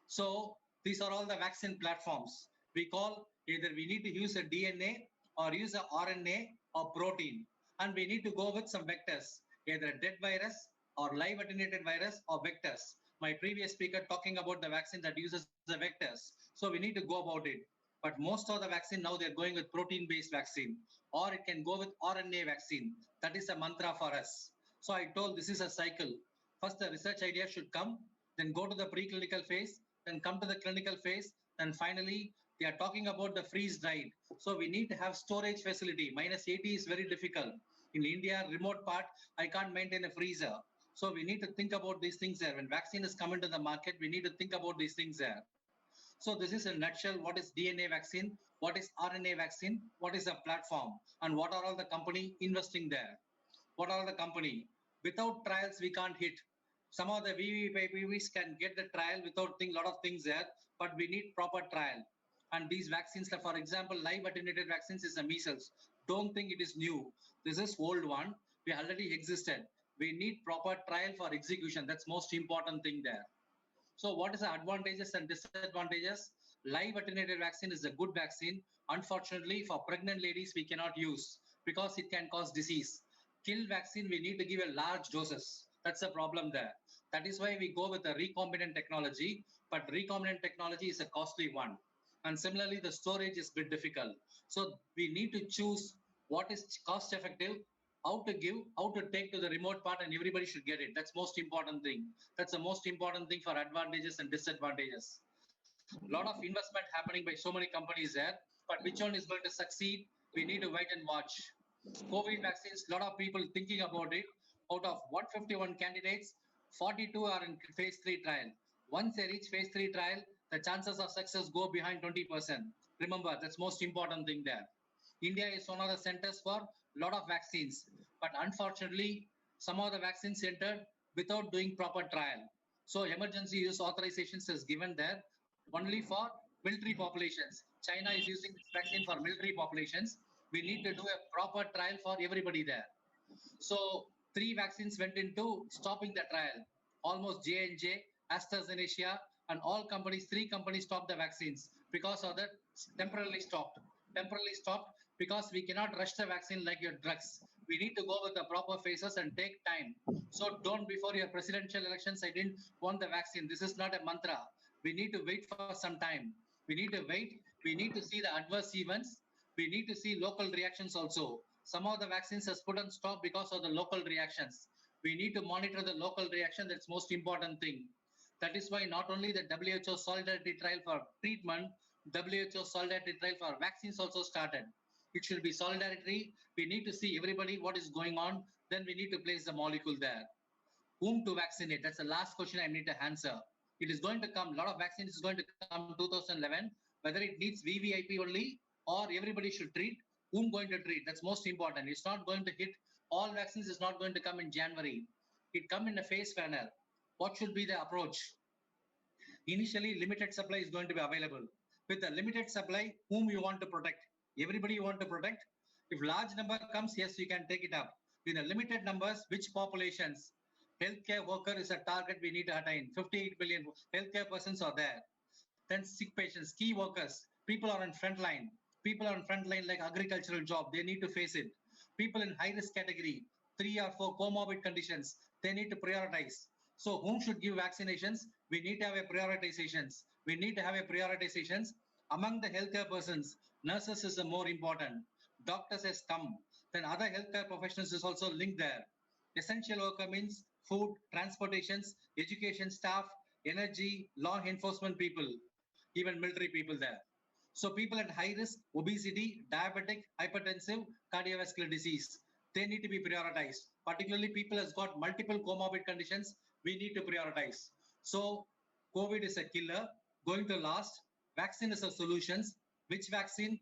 So these are all the vaccine platforms. We call either we need to use a DNA or use a RNA or protein. And we need to go with some vectors, either a dead virus or live attenuated virus or vectors. My previous speaker talking about the vaccine that uses the vectors. So we need to go about it. But most of the vaccine now they're going with protein-based vaccine, or it can go with RNA vaccine. That is a mantra for us. So I told this is a cycle. First, the research idea should come, then go to the preclinical phase, then come to the clinical phase, and finally, they are talking about the freeze-dried. So we need to have storage facility. -80 is very difficult. In India, remote part, I can't maintain a freezer. So we need to think about these things there. When vaccine is coming to the market, we need to think about these things there. So this is a nutshell, what is DNA vaccine, what is RNA vaccine, what is a platform, and what are all the company investing there. What are the company? Without trials, we can't hit. Some of the VVPVs can get the trial without a lot of things there, but we need proper trial. And these vaccines, for example, live attenuated vaccines is a measles. Don't think it is new. This is old one. We already existed. We need proper trial for execution. That's most important thing there. So what is the advantages and disadvantages? Live attenuated vaccine is a good vaccine. Unfortunately, for pregnant ladies, we cannot use because it can cause disease. Kill vaccine, we need to give a large doses. That's the problem there. That is why we go with the recombinant technology, but recombinant technology is a costly one. And similarly, the storage is a bit difficult. So we need to choose what is cost effective, how to give, how to take to the remote part, and everybody should get it. That's most important thing. That's the most important thing for advantages and disadvantages. A lot of investment happening by so many companies there, but which one is going to succeed? We need to wait and watch. COVID vaccines, a lot of people thinking about it. Out of 151 candidates, 42 are in phase 3 trial. Once they reach phase 3 trial, the chances of success go behind 20%. Remember, that's most important thing there. India is one of the centers for a lot of vaccines, but unfortunately, some of the vaccines entered without doing proper trial. So emergency use authorizations is given there only for military populations. China is using this vaccine for military populations. We need to do a proper trial for everybody there. So 3 vaccines went into stopping the trial. Almost J&J, AstraZeneca, and all companies, 3 companies stopped the vaccines because of that temporarily stopped. Temporarily stopped because we cannot rush the vaccine like your drugs. We need to go with the proper phases and take time. So don't before your presidential elections, I didn't want the vaccine. This is not a mantra. We need to wait for some time. We need to wait. We need to see the adverse events. We need to see local reactions also. Some of the vaccines has put on stop because of the local reactions. We need to monitor the local reaction. That's most important thing. That is why not only the WHO solidarity trial for treatment, WHO solidarity trial for vaccines also started. It should be solidarity. We need to see everybody what is going on. Then we need to place the molecule there. Whom to vaccinate? That's the last question I need to answer. It is going to come. A lot of vaccines is going to come 2011. Whether it needs VVIP only or everybody should treat. Whom going to treat? That's most important. It's not going to hit. All vaccines is not going to come in January. It come in a phase manner. What should be the approach? Initially, limited supply is going to be available. With the limited supply, whom you want to protect? Everybody you want to protect? If large number comes, yes, you can take it up. In the limited numbers, which populations? Healthcare worker is a target we need to attain. 58 million healthcare persons are there. Then sick patients, key workers, people are on front line. People on front line like agricultural job, they need to face it. People in high risk category, 3 or 4 comorbid conditions, they need to prioritize. So whom should give vaccinations? We need to have a prioritizations. We need to have a prioritizations among the healthcare persons. Nurses is the more important. Doctors has come. Then other healthcare professionals is also linked there. Essential worker means food, transportations, education staff, energy, law enforcement people, even military people there. So people at high risk, obesity, diabetic, hypertensive, cardiovascular disease, they need to be prioritized. Particularly people has got multiple comorbid conditions, we need to prioritize. So COVID is a killer, going to last. Vaccine is a solutions. Which vaccine?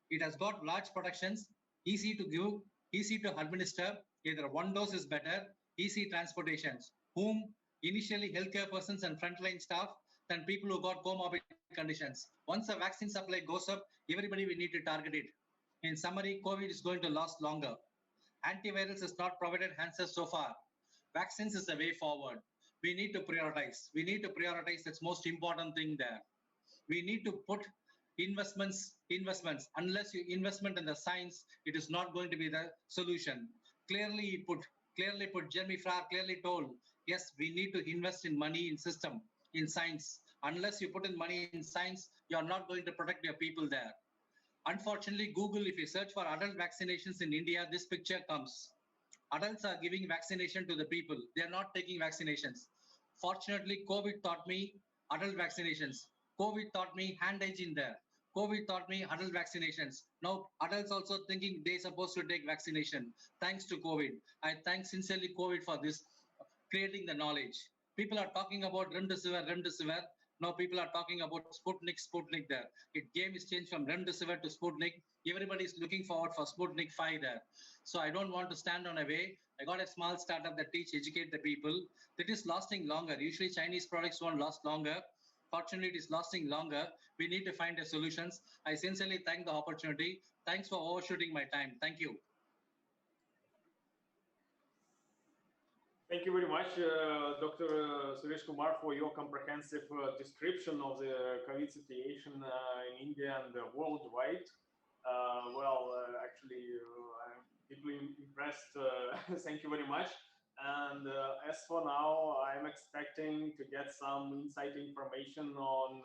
It has got large protections, easy to give, easy to administer. Either one dose is better, easy transportations. Whom? Initially healthcare persons and frontline staff, then people who got comorbid conditions. Once the vaccine supply goes up, everybody will need to target it. In summary, COVID is going to last longer. Antivirals has not provided answers so far. Vaccines is the way forward. We need to prioritize. We need to prioritize. That's most important thing there. We need to put investments. Unless you investment in the science, it is not going to be the solution. Clearly put, Jeremy Farr clearly told, yes, we need to invest in money in system, in science. Unless you put in money in science, you are not going to protect your people there. Unfortunately, Google, if you search for adult vaccinations in India, this picture comes. Adults are giving vaccination to the people. They are not taking vaccinations. Fortunately, COVID taught me adult vaccinations. COVID taught me hand hygiene there. COVID taught me adult vaccinations. Now, adults also thinking they're supposed to take vaccination. Thanks to COVID. I thank sincerely COVID for this, creating the knowledge. People are talking about remdesivir. Now people are talking about Sputnik there. Game is changed from remdesivir to Sputnik. Everybody is looking forward for Sputnik V there. So I don't want to stand on a way. I got a small startup that educate the people. That is lasting longer. Usually Chinese products won't last longer. Fortunately, it is lasting longer. We need to find a solutions. I sincerely thank the opportunity. Thanks for overshooting my time. Thank you. Thank you very much, Dr. Suresh Kumar, for your comprehensive description of the COVID situation in India and worldwide. Actually, I'm deeply impressed. Thank you very much. And as for now, I'm expecting to get some insight information on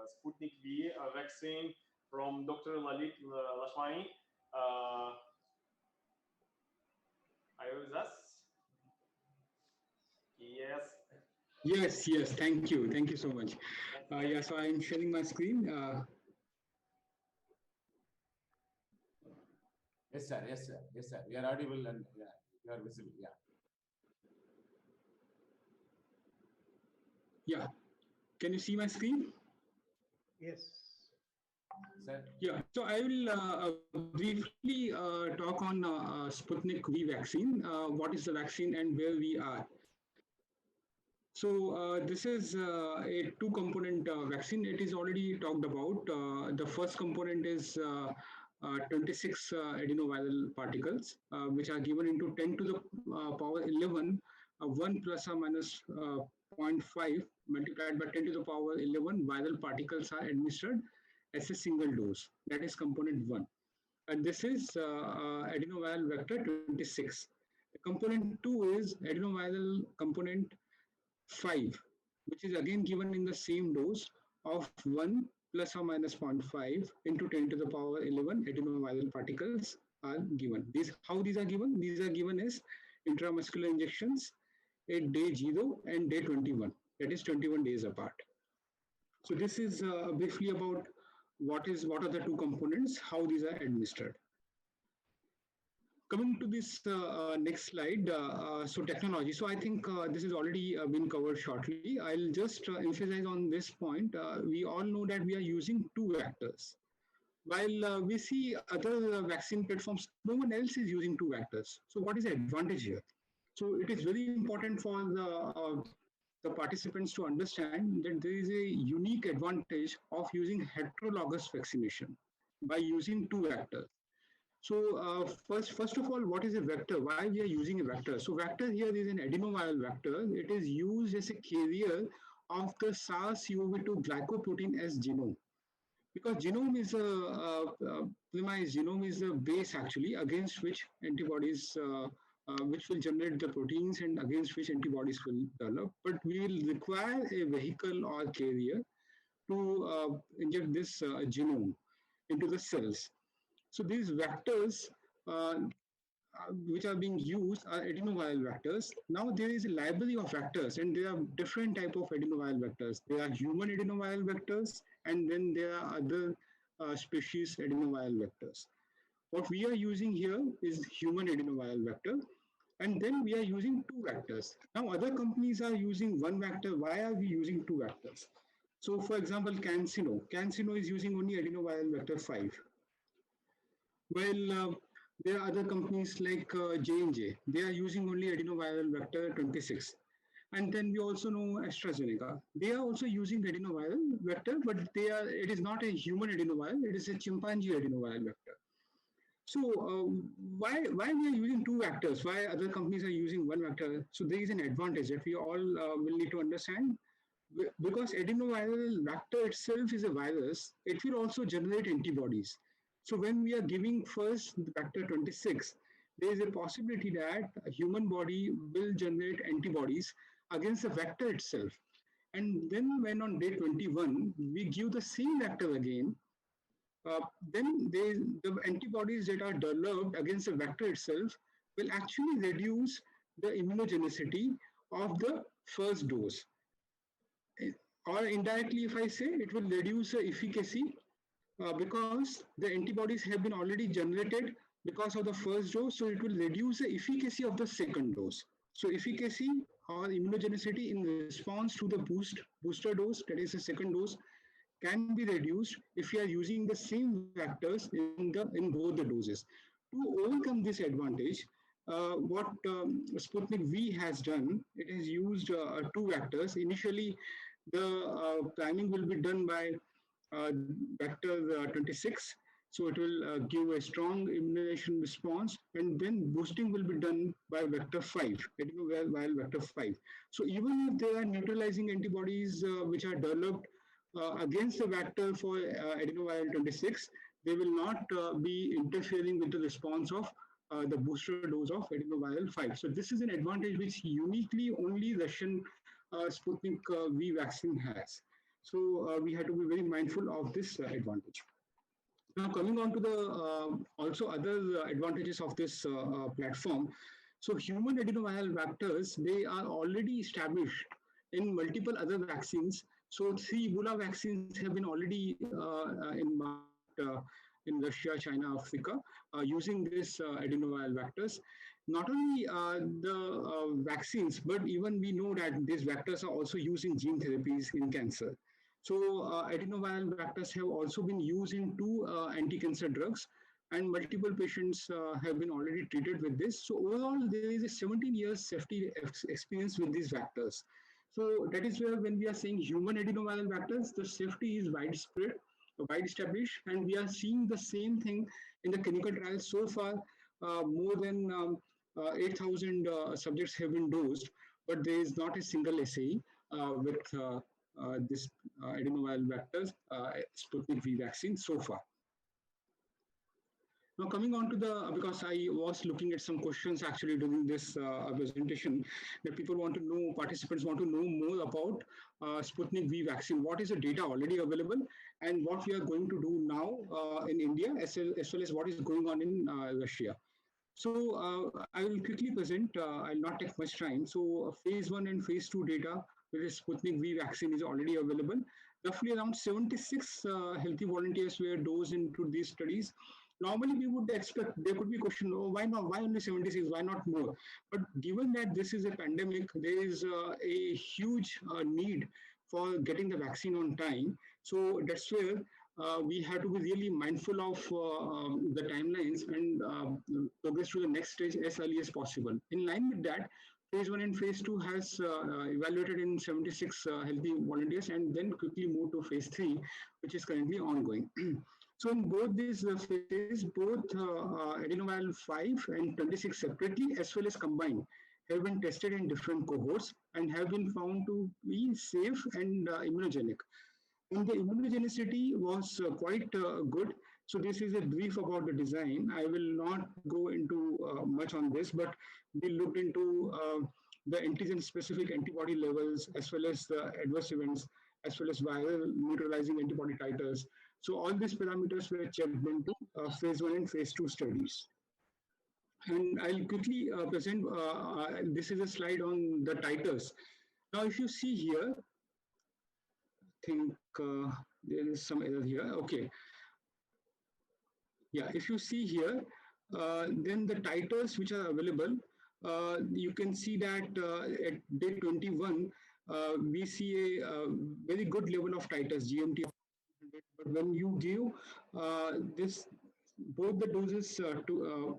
Sputnik V vaccine from Dr. Lalit Lashwani. Are you with us? Yes. Yes. Thank you. Thank you so much. Yeah, so I'm sharing my screen. Yes, sir. We are audible and you are visible. Yeah. Can you see my screen? Yes. Sir. Yeah. So I will briefly talk on Sputnik V vaccine. What is the vaccine and where we are? So this is a 2-component vaccine. It is already talked about. The first component is 26 adenoviral particles, which are given into 10 to the power 11, 1 plus or minus 0.5 multiplied by 10 to the power 11 viral particles are administered as a single dose. That is component 1. And this is adenoviral vector 26. The component 2 is adenoviral component 5, which is again given in the same dose of 1 plus or minus 0.5 into 10 to the power 11 adenoviral particles are given. How these are given? These are given as intramuscular injections at day 0 and day 21. That is 21 days apart. So this is briefly about what are the two components, how these are administered. Coming to this next slide, so technology. So I think this has already been covered shortly. I'll just emphasize on this point. We all know that we are using two vectors. While we see other vaccine platforms, no one else is using two vectors. So what is the advantage here? So it is very important for the participants to understand that there is a unique advantage of using heterologous vaccination by using two vectors. So first of all, what is a vector? Why we are using a vector? So vector here is an adenoviral vector. It is used as a carrier of the SARS-CoV-2 glycoprotein as genome. Because genome is polymerase genome is the base actually against which antibodies, which will generate the proteins and against which antibodies will develop. But we will require a vehicle or carrier to inject this genome into the cells. So these vectors which are being used are adenoviral vectors. Now there is a library of vectors and there are different type of adenoviral vectors. There are human adenoviral vectors and then there are other species adenoviral vectors. What we are using here is human adenoviral vector, and then we are using two vectors. Now other companies are using one vector. Why are we using two vectors? So for example, CanSino is using only adenoviral vector 5. Well, there are other companies like J&J. They are using only adenoviral vector 26. And then we also know AstraZeneca. They are also using adenoviral vector, but it is not a human adenoviral, it is a chimpanzee adenoviral vector. So why we are using two vectors? Why other companies are using one vector? So there is an advantage that we all will need to understand. Because adenoviral vector itself is a virus, it will also generate antibodies. So when we are giving first the vector 26, there is a possibility that a human body will generate antibodies against the vector itself. And then when on day 21, we give the same vector again, then the antibodies that are developed against the vector itself will actually reduce the immunogenicity of the first dose. Or indirectly, if I say, it will reduce the efficacy because the antibodies have been already generated because of the first dose, so it will reduce the efficacy of the second dose. So efficacy or immunogenicity in response to the booster dose, that is the second dose, can be reduced if you are using the same vectors in both the doses. To overcome this advantage, what Sputnik V has done, it has used two vectors. Initially, the priming will be done by vector 26. So it will give a strong immunization response, and then boosting will be done by vector 5, adenoviral vector 5. So even if there are neutralizing antibodies which are developed against the vector for adenoviral 26, they will not be interfering with the response of the booster dose of adenoviral 5. So this is an advantage which uniquely only Russian Sputnik V vaccine has. So we have to be very mindful of this advantage. Now coming on to the also other advantages of this platform. So human adenoviral vectors, they are already established in multiple other vaccines. So 3 Ebola vaccines have been already in Russia, China, Africa, using this adenoviral vectors. Not only the vaccines, but even we know that these vectors are also used in gene therapies in cancer. So adenoviral vectors have also been used in 2 anti-cancer drugs, and multiple patients have been already treated with this. So overall, there is a 17 years safety experience with these vectors. So that is where when we are saying human adenoviral vectors, the safety is widespread. wide established, and we are seeing the same thing in the clinical trials so far. More than 8,000 subjects have been dosed, but there is not a single SAE with this adenoviral vectors, Sputnik V vaccine so far. Now coming on to the, because I was looking at some questions actually during this presentation, that people want to know, participants want to know more about Sputnik V vaccine. What is the data already available and what we are going to do now in India as well as what is going on in Russia. So I will quickly present, I'll not take much time. So phase 1 and phase 2 data with the Sputnik V vaccine is already available. Roughly around 76 healthy volunteers were dosed into these studies. Normally, we would expect there could be a question, oh, why not? Why only 76? Why not more? But given that this is a pandemic, there is a huge need for getting the vaccine on time. So that's where we have to be really mindful of the timelines and progress to the next stage as early as possible. In line with that, phase 1 and phase 2 has evaluated in 76 healthy volunteers and then quickly moved to phase 3, which is currently ongoing. So in both these phases, both adenoviral 5 and 26 separately as well as combined have been tested in different cohorts and have been found to be safe and immunogenic. And the immunogenicity was quite good. So this is a brief about the design. I will not go into much on this, but we looked into the antigen-specific antibody levels as well as the adverse events, as well as viral neutralizing antibody titers. So all these parameters were checked into phase 1 and phase 2 studies. And I'll quickly present, this is a slide on the titers. Now, if you see here, I think there is some error here. Okay. Yeah, if you see here, then the titers which are available, you can see that at day 21, we see a very good level of titers, GMT. But when you give this, both the doses to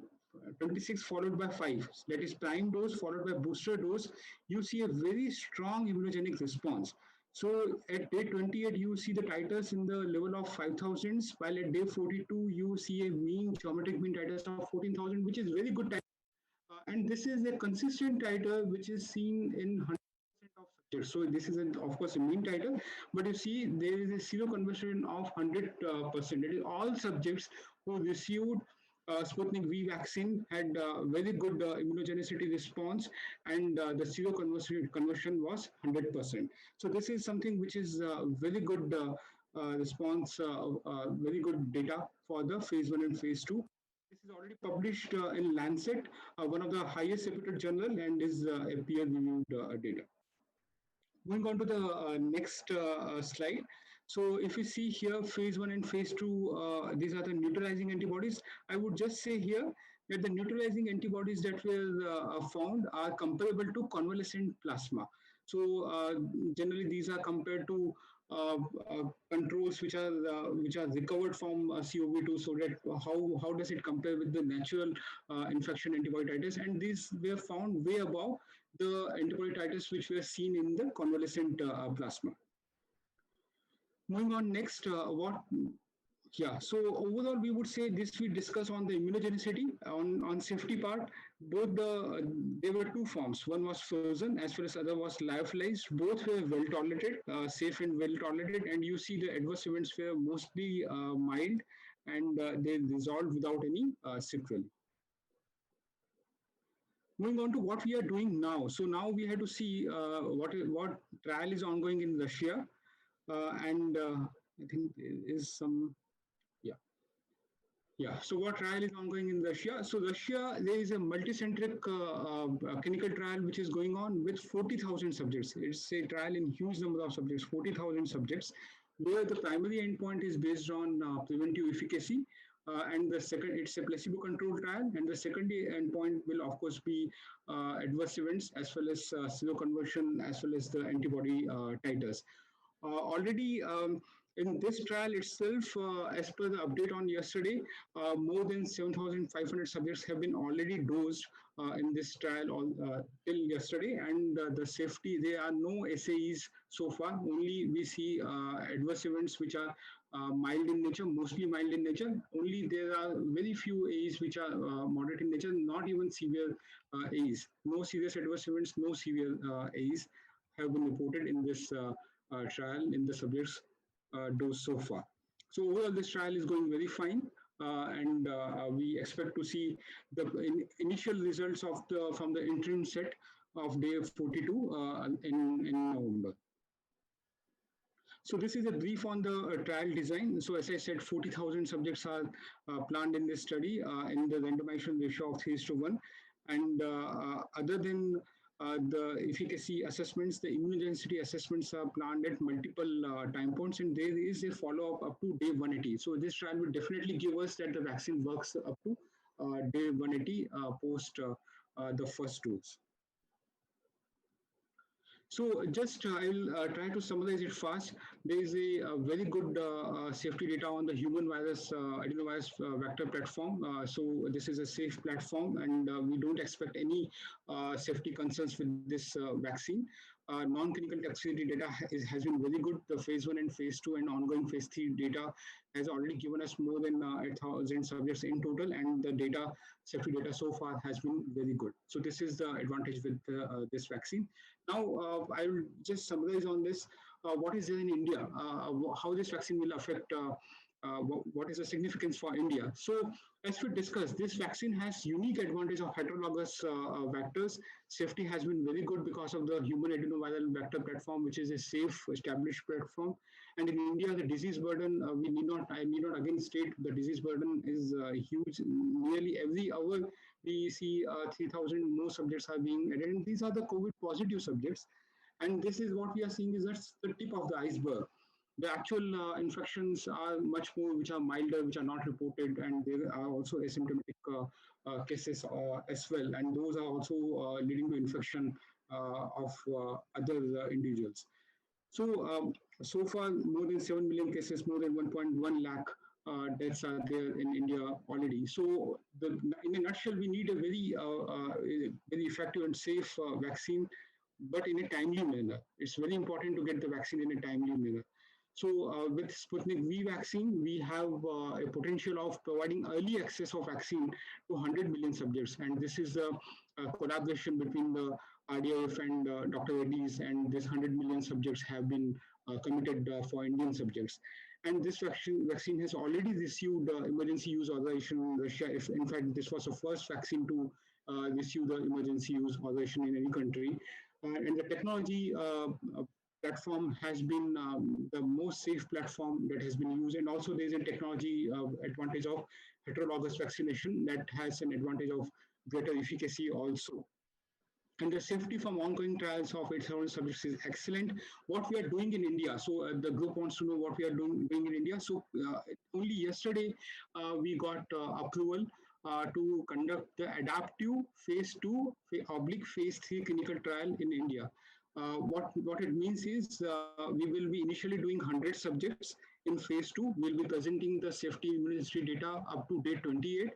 26 followed by 5, that is prime dose followed by booster dose, you see a very strong immunogenic response. So at day 28, you see the titers in the level of 5,000s, while at day 42, you see a mean geometric mean titers of 14,000, which is very good titer. And this is a consistent titer which is seen in 100% of subjects. So this is, of course, a mean titer, but you see there is a seroconversion of 100%. It is all subjects who received Sputnik V vaccine had very good immunogenicity response, and the seroconversion was 100%. So this is something which is very good response, very good data for the phase 1 and phase 2. This is already published in Lancet, one of the highest reputed journal, and is a peer-reviewed data. Moving on to the next slide. So if you see here, phase 1 and phase 2, these are the neutralizing antibodies. I would just say here that the neutralizing antibodies that were found are comparable to convalescent plasma. So generally these are compared to controls which are recovered from COV2. So that how does it compare with the natural infection antibody titers? And these were found way above the antibody titers which were seen in the convalescent plasma. Moving on next, so overall we would say this we discuss on the immunogenicity. On safety part, both there were two forms. One was frozen as well as other was lyophilized. Both were well tolerated, safe and well tolerated, and you see the adverse events were mostly mild, and they resolved without any sequelae. Moving on to what we are doing now. So now we have to see what trial is ongoing in Russia. And I think there is some, so what trial is ongoing in Russia? So Russia, there is a multicentric clinical trial which is going on with 40,000 subjects. It's a trial in huge number of subjects, 40,000 subjects, where the primary endpoint is based on preventive efficacy. And the second, it's a placebo-controlled trial, and the secondary endpoint will, of course, be adverse events as well as seroconversion as well as the antibody titers. Already in this trial itself, as per the update on yesterday, more than 7,500 subjects have been already dosed in this trial till yesterday, and the safety, there are no SAEs so far. Only we see adverse events which are mild in nature, mostly mild in nature. Only there are very few AEs which are moderate in nature, not even severe AEs. No serious adverse events, no severe AEs have been reported in this trial in the subjects dose so far. So overall, this trial is going very fine, and we expect to see the initial results of the from the interim set of day 42 in November. So this is a brief on the trial design. So as I said, 40,000 subjects are planned in this study in the randomization ratio of 3:1. And other than the efficacy assessments, the immunogenicity assessments are planned at multiple time points, and there is a follow-up up to day 180. So this trial will definitely give us that the vaccine works up to day 180 post the first dose. So just I'll try to summarize it fast. There is a very good safety data on the human virus adenovirus vector platform. So this is a safe platform, and we don't expect any safety concerns with this vaccine. Non-clinical toxicity data has been very good. The phase 1 and phase 2 and ongoing phase 3 data has already given us more than 8,000 subjects in total, and the data safety data so far has been very good. So this is the advantage with this vaccine. Now, I will just summarize on this. What is there in India? How this vaccine will affect, what is the significance for India? So, as we discussed, this vaccine has unique advantage of heterologous vectors. Safety has been very good because of the human adenoviral vector platform, which is a safe, established platform. And in India, the disease burden, I need not again state the disease burden is huge. Nearly every hour, we see 3,000 more subjects are being added. And these are the COVID positive subjects. And this is what we are seeing is that's the tip of the iceberg. The actual infections are much more, which are milder, which are not reported, and there are also asymptomatic cases as well. And those are also leading to infection of other individuals. So, so far, more than 7 million cases, more than 1.1 lakh deaths are there in India already. So, in a nutshell, we need a very effective and safe vaccine, but in a timely manner. It's very important to get the vaccine in a timely manner. So, with Sputnik V vaccine, we have a potential of providing early access of vaccine to 100 million subjects, and this is a collaboration between the RDIF and Dr. Reddy's, and this 100 million subjects have been committed for Indian subjects. And this vaccine has already received emergency use authorization in Russia. In fact, this was the first vaccine to receive the emergency use authorization in any country. And the technology platform has been the most safe platform that has been used. And also there's a technology advantage of heterologous vaccination that has an advantage of greater efficacy also. And the safety from ongoing trials of 8,000 subjects is excellent. What we are doing in India, so the group wants to know what we are doing in India. So only yesterday we got approval to conduct the adaptive phase 2 phase 3 clinical trial in India. What it means is we will be initially doing 100 subjects in phase 2. We'll be presenting the safety immunogenicity data up to day 28.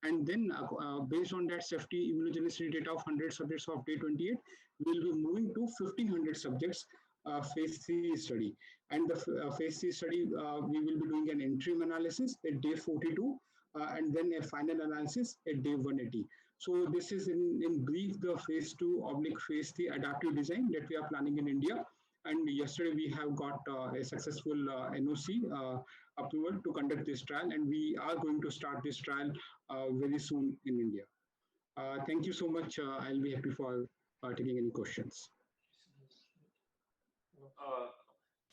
And then based on that safety immunogenicity data of 100 subjects of day 28, we'll be moving to 1,500 subjects phase 3 study. And the phase 3 study, we will be doing an interim analysis at day 42 and then a final analysis at day 180. So this is in brief the phase 2 phase 3 adaptive design that we are planning in India. And yesterday we have got a successful NOC approval to conduct this trial, and we are going to start this trial very soon in India. Thank you so much. I'll be happy for taking any questions.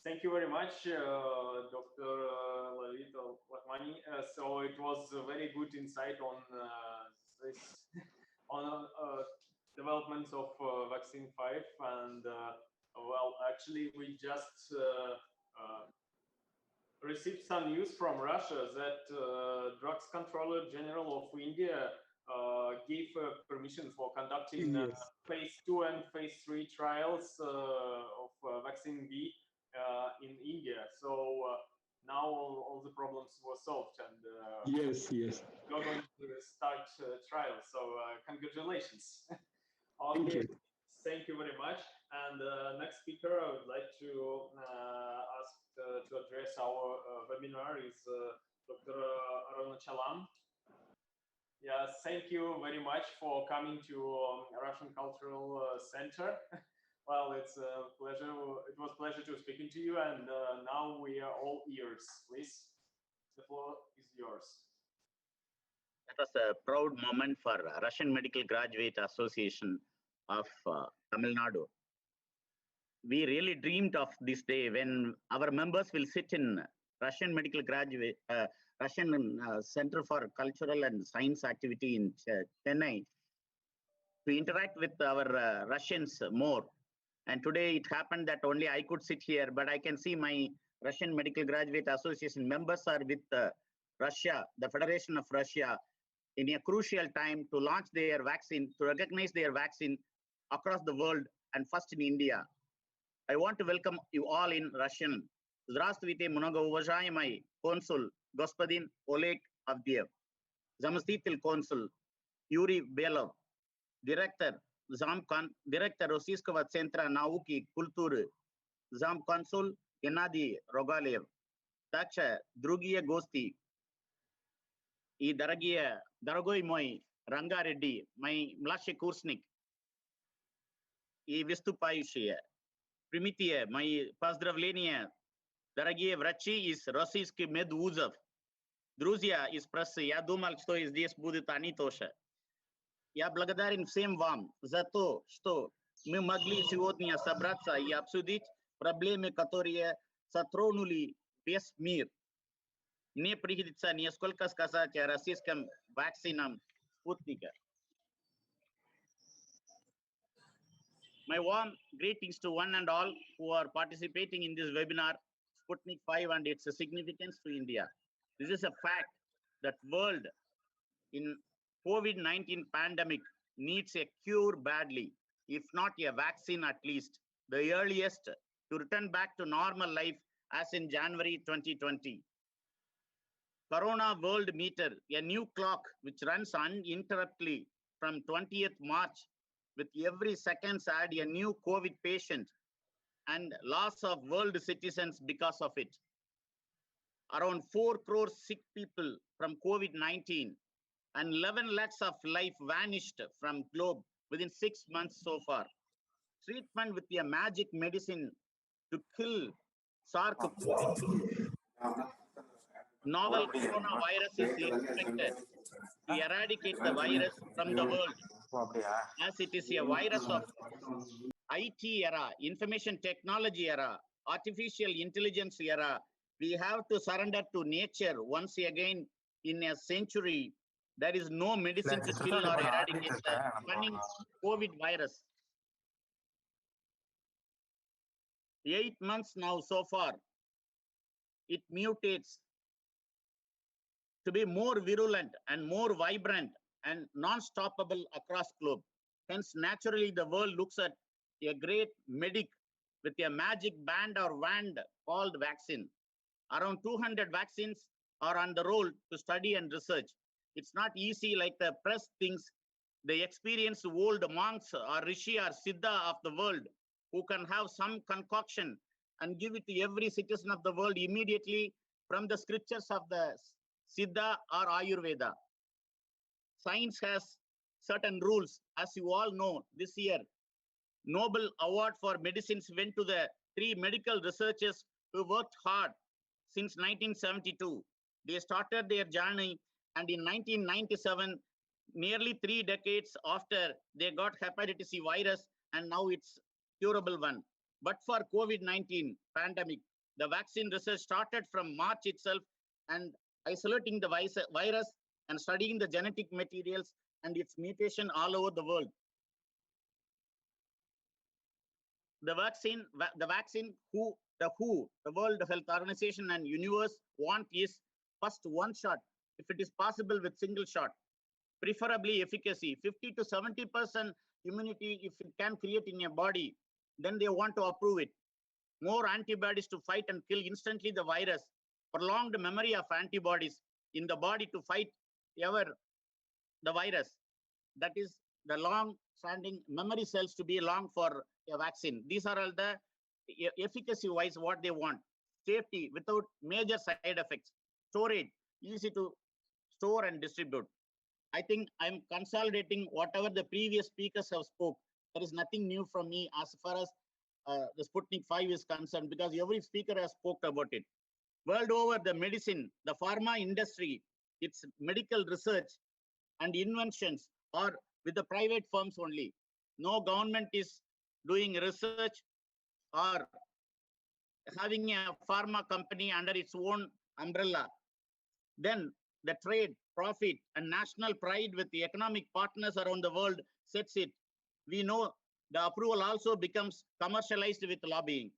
Thank you very much, Dr. Lalita Lakmani. So it was a very good insight on this developments of vaccine 5, and well, actually, we just received some news from Russia that Drugs Controller General of India gave permission for conducting phase 2 and phase 3 trials of vaccine B in India. So now all the problems were solved, and yes, you're going to start trials. So congratulations. Okay. Thank you very much. And next speaker, I would like to ask to address our webinar is Dr. Arona Chalam. Yes, thank you very much for coming to Russian Cultural Center. Well, it's a pleasure. It was a pleasure to speaking to you, and now we are all ears. Please, the floor is yours. That was a proud moment for Russian Medical Graduate Association of Tamil Nadu. We really dreamed of this day when our members will sit in Russian Medical Graduate, Russian Center for Cultural and Science Activity in Chennai to interact with our Russians more. And today it happened that only I could sit here, but I can see my Russian Medical Graduate Association members are with Russia, the Federation of Russia, in a crucial time to launch their vaccine, to recognize their vaccine across the world and first in India. I want to welcome you all in Russian. Здравствуйте, многоуважаемый консул господин Oleg Avdiev, заместитель консул Юрий Белов, директор Российского центра науки и культуры, замконсул Геннадий Рогалев, также другие гости и дорогой мой Ранга Редди, мой младший курсник и выступающие. Примите мои поздравления, дорогие врачи из российских медвузов, друзья из прессы. Я думал, что здесь будут они тоже. Я благодарен всем вам за то, что мы могли сегодня собраться и обсудить проблемы, которые затронули весь мир. Мне приходится несколько сказать о российском вакцине Спутника. My warm greetings to one and all who are participating in this webinar, Sputnik V and its significance to India. This is a fact that world in COVID-19 pandemic needs a cure badly, if not a vaccine at least, the earliest to return back to normal life as in January 2020. Corona World Meter, a new clock which runs uninterruptedly from 20th March, with every second add a new COVID patient and loss of world citizens because of it. Around 4 crore sick people from COVID-19 and 11 lakhs of life vanished from globe within 6 months so far. Treatment with a magic medicine to kill SARS-CoV-2. Novel coronavirus is expected to eradicate the virus from the world, as it is a virus of IT era, information technology era, artificial intelligence era. We have to surrender to nature once again in a century. There is no medicine to kill or eradicate the cunning COVID virus. 8 months now so far, it mutates to be more virulent and more vibrant and non-stoppable across globe. Hence, naturally, the world looks at a great medic with a magic band or wand called vaccine. Around 200 vaccines are on the roll to study and research. It's not easy like the press thinks. The experienced old monks or rishi or siddha of the world who can have some concoction and give it to every citizen of the world immediately from the scriptures of the Siddha or Ayurveda. Science has certain rules. As you all know, this year, Nobel Award for Medicines went to the 3 medical researchers who worked hard since 1972. They started their journey, and in 1997, nearly 3 decades after, they got hepatitis C virus, and now it's curable one. But for COVID-19 pandemic, the vaccine research started from March itself, and isolating the virus and studying the genetic materials and its mutation all over the world. The World Health Organization and universe want is first 1 shot, if it is possible with single shot, preferably efficacy, 50 to 70% immunity if it can create in your body, then they want to approve it. More antibodies to fight and kill instantly the virus, prolonged memory of antibodies in the body to fight ever the virus. That is the long-standing memory cells to be long for a vaccine. These are all the efficacy-wise what they want. safety without major side effects, storage, easy to store and distribute. I think I'm consolidating whatever the previous speakers have spoke. There is nothing new from me as far as the Sputnik 5 is concerned, because every speaker has spoke about it. World over, the medicine, the pharma industry, its medical research and inventions are with the private firms only. No government is doing research or having a pharma company under its own umbrella. Then the trade, profit, and national pride with the economic partners around the world sets it. We know the approval also becomes commercialized with lobbying.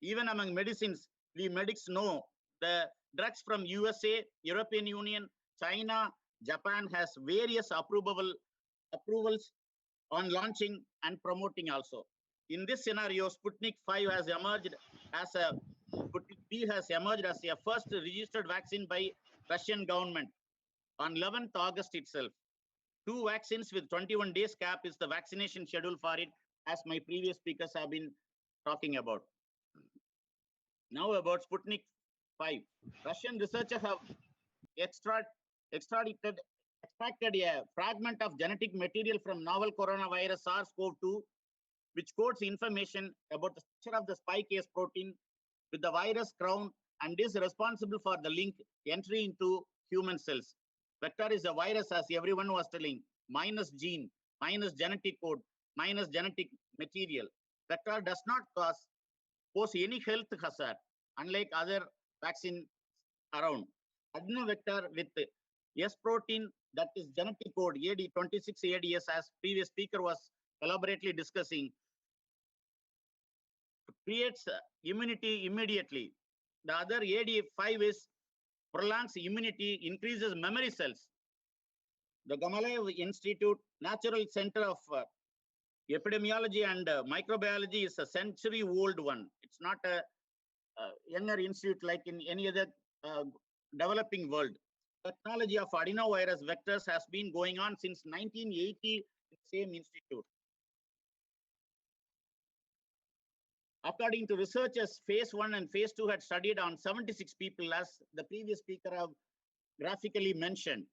Even among medicines, we medics know the drugs from USA, European Union, China, Japan has various approvals on launching and promoting also. In this scenario, Sputnik 5 has emerged as a Sputnik V has emerged as a first registered vaccine by Russian government on 11th August itself. 2 vaccines with 21 days cap is the vaccination schedule for it, as my previous speakers have been talking about. Now about Sputnik 5. Russian researchers have extracted a fragment of genetic material from novel coronavirus SARS-CoV-2, which codes information about the structure of the spike S protein with the virus crown and is responsible for the link entry into human cells. Vector is a virus, as everyone was telling, minus gene, minus genetic code, minus genetic material. Vector does not pose any health hazard, unlike other vaccine around. Adeno-vector with S protein, that is genetic code AD26 ADS, as previous speaker was elaborately discussing, creates immunity immediately. The other AD5 is prolongs immunity, increases memory cells. The Gamalev Institute Natural Center of Epidemiology and Microbiology is a century-old one. It's not a younger institute like in any other developing world. Technology of adenovirus vectors has been going on since 1980 in the same institute. According to researchers, phase 1 and phase 2 had studied on 76 people, as the previous speaker have graphically mentioned.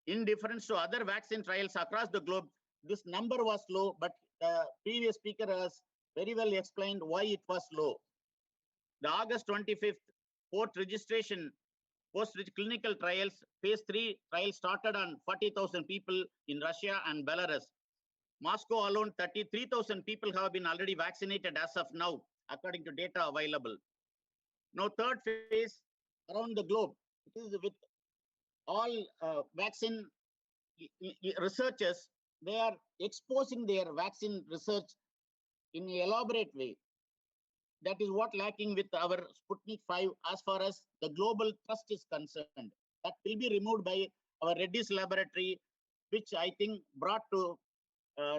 In difference to other vaccine trials across the globe, this number was low, but the previous speaker has very well explained why it was low. The August 25th post-registration, post-clinical trials, phase 3 trial started on 40,000 people in Russia and Belarus. Moscow alone, 33,000 people have been already vaccinated as of now, according to data available. Now, third phase around the globe, it is with all vaccine researchers, they are exposing their vaccine research in an elaborate way. That is what lacking with our Sputnik 5 as far as the global trust is concerned. That will be removed by our Reddy's laboratory, which I think brought to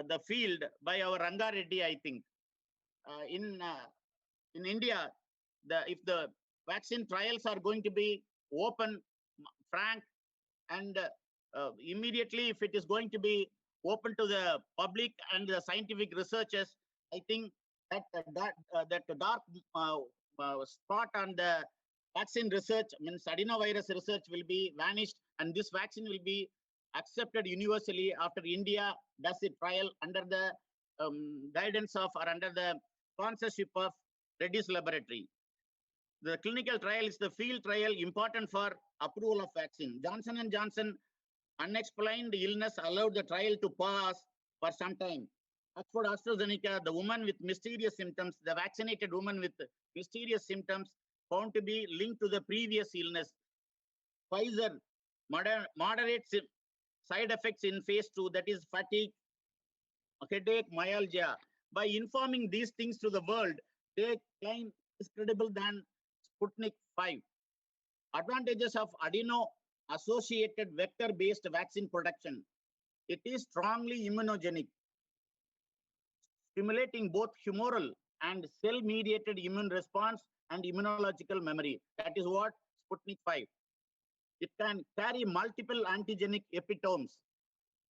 the field by our Ranga Reddy, I think. In India, if the vaccine trials are going to be open, frank, and immediately if it is going to be open to the public and the scientific researchers, I think that dark spot on the vaccine research, means adenovirus research, will be vanished, and this vaccine will be accepted universally after India does a trial under the guidance of or under the sponsorship of Reddy's laboratory. The clinical trial is the field trial important for approval of vaccine. Johnson & Johnson unexplained illness allowed the trial to pause for some time. Oxford AstraZeneca, the woman with mysterious symptoms, the vaccinated woman with mysterious symptoms found to be linked to the previous illness. Pfizer, moderate side effects in phase 2, that is fatigue, headache, myalgia. By informing these things to the world, they claim is credible than Sputnik 5. Advantages of adeno-associated vector-based vaccine production. It is strongly immunogenic, stimulating both humoral and cell-mediated immune response and immunological memory. That is what Sputnik 5. It can carry multiple antigenic epitopes.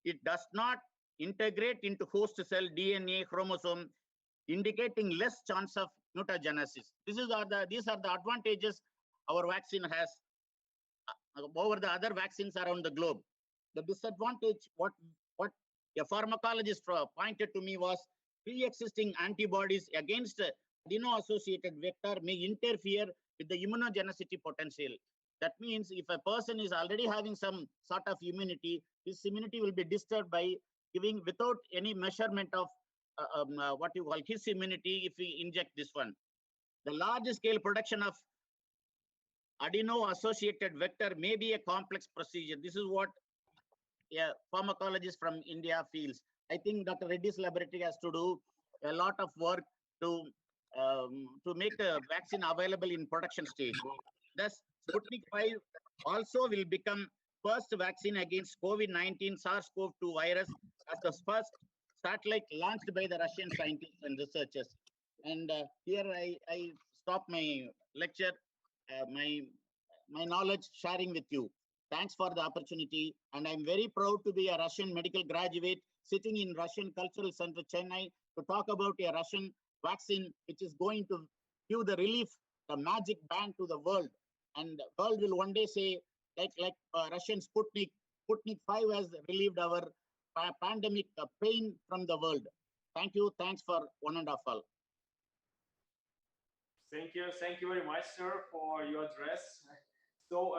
It does not integrate into host cell DNA chromosome, indicating less chance of mutagenesis. These are the advantages our vaccine has over the other vaccines around the globe. The disadvantage, what a pharmacologist pointed to me, was pre-existing antibodies against adeno-associated vector may interfere with the immunogenicity potential. That means if a person is already having some sort of immunity, his immunity will be disturbed by giving without any measurement of what you call his immunity if we inject this one. The large scale production of adeno-associated vector may be a complex procedure. This is what a pharmacologist from India feels. I think Dr. Reddy's laboratory has to do a lot of work to make a vaccine available in production stage. Thus, Sputnik V also will become first vaccine against COVID-19 SARS-CoV-2 virus as the first satellite launched by the Russian scientists and researchers. And here I stop my lecture, my knowledge sharing with you. Thanks for the opportunity, and I'm very proud to be a Russian medical graduate sitting in Russian Cultural Center, Chennai, to talk about a Russian vaccine which is going to give the relief, the magic band to the world. And the world will one day say, like Russian Sputnik V has relieved our pandemic pain from the world. Thank you. Thanks for one and all. Thank you very much, sir, for your address. So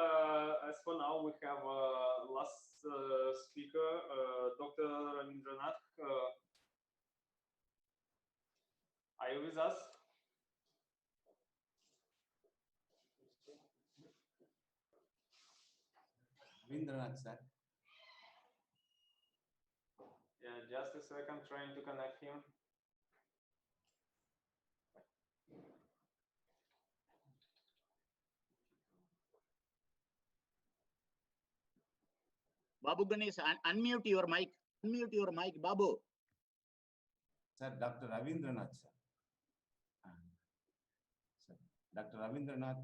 as for now, we have last speaker, Dr. Ravindranath. Are you with us? Ravindranath, sir. Yeah, just a second, trying to connect him. Babu Ganesh, unmute your mic. Unmute your mic, Babu. Sir, Dr. Ravindranath, sir. Sir, Dr. Ravindranath.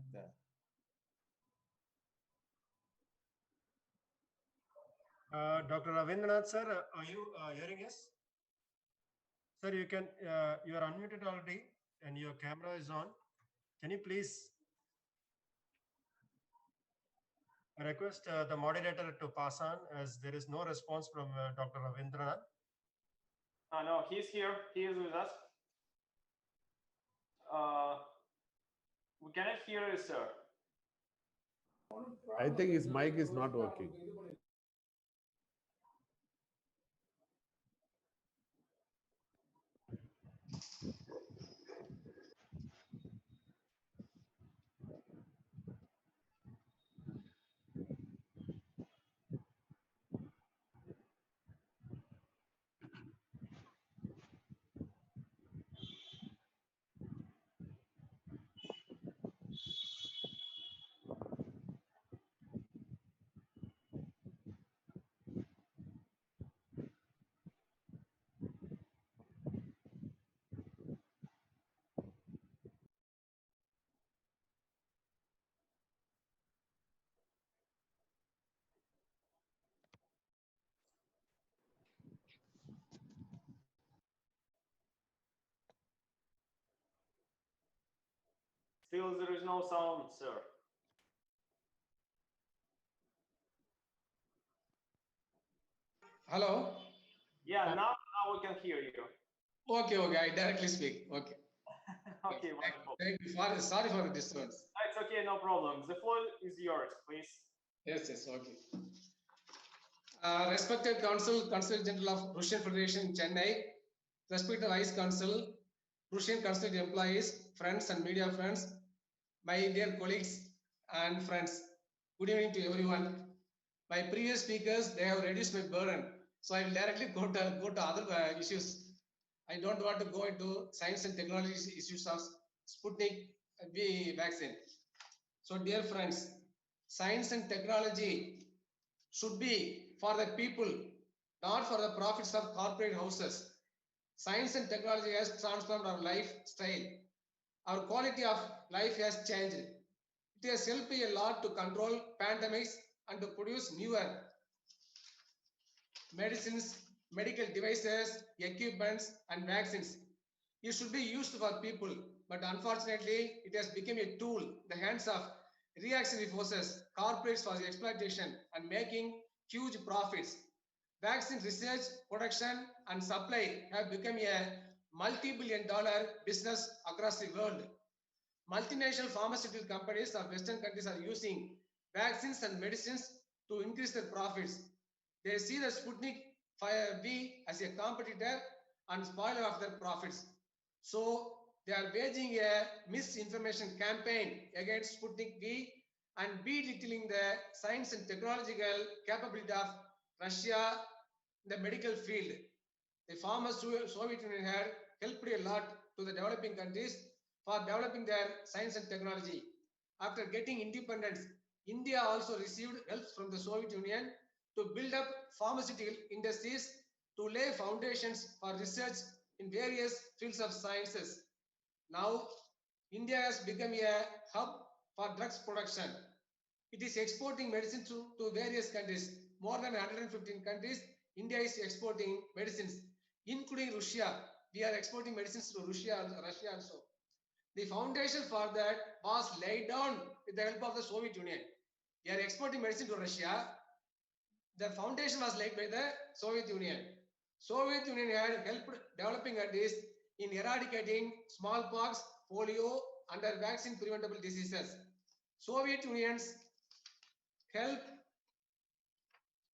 Dr. Ravindranath, sir, are you hearing us? Sir, you can. You are unmuted already, and your camera is on. Can you please request the moderator to pass on, as there is no response from Dr. Ravindranath? No, he's here. He is with us. We cannot hear you, sir. I think his mic is not working. Still, there is no sound, sir. Hello? Yeah, now we can hear you. Okay, I directly speak. Okay. Okay, wonderful. Thank you. Sorry for the disturbance. It's okay, no problem. The floor is yours, please. Yes, okay. Respected Consul General of Russian Federation, Chennai, respected Vice Consul, Russian Consulate employees, friends and media friends, my dear colleagues and friends, good evening to everyone. My previous speakers, they have reduced my burden, so I will directly go to other issues. I don't want to go into science and technology issues of Sputnik V vaccine. So dear friends, science and technology should be for the people, not for the profits of corporate houses. Science and technology has transformed our lifestyle. Our quality of life has changed. It has helped a lot to control pandemics and to produce newer medicines, medical devices, equipments, and vaccines. It should be used for people, but unfortunately, it has become a tool in the hands of reactionary forces, corporates for exploitation and making huge profits. Vaccine research, production, and supply have become a multi-billion-dollar business across the world. Multinational pharmaceutical companies of Western countries are using vaccines and medicines to increase their profits. They see the Sputnik V as a competitor and spoiler of their profits. So they are waging a misinformation campaign against Sputnik V and belittling the science and technological capability of Russia in the medical field. The former Soviet Union had helped a lot to the developing countries for developing their science and technology. After getting independence, India also received help from the Soviet Union to build up pharmaceutical industries to lay foundations for research in various fields of sciences. Now, India has become a hub for drugs production. It is exporting medicine to various countries. More than 115 countries, India is exporting medicines, including Russia. We are exporting medicines to Russia also. The foundation for that was laid down with the help of the Soviet Union. We are exporting medicine to Russia. The foundation was laid by the Soviet Union. Soviet Union had helped developing countries in eradicating smallpox, polio, and other vaccine preventable diseases. Soviet Union's help,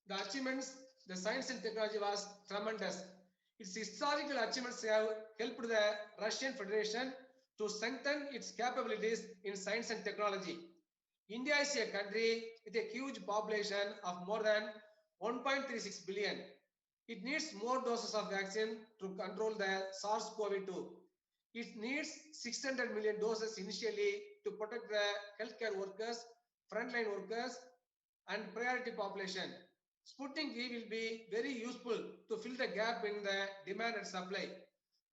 the achievements, the science and technology was tremendous. Its historical achievements have helped the Russian Federation to strengthen its capabilities in science and technology. India is a country with a huge population of more than 1.36 billion. It needs more doses of vaccine to control the SARS-CoV-2. It needs 600 million doses initially to protect the healthcare workers, frontline workers, and priority population. Sputnik V will be very useful to fill the gap in the demand and supply.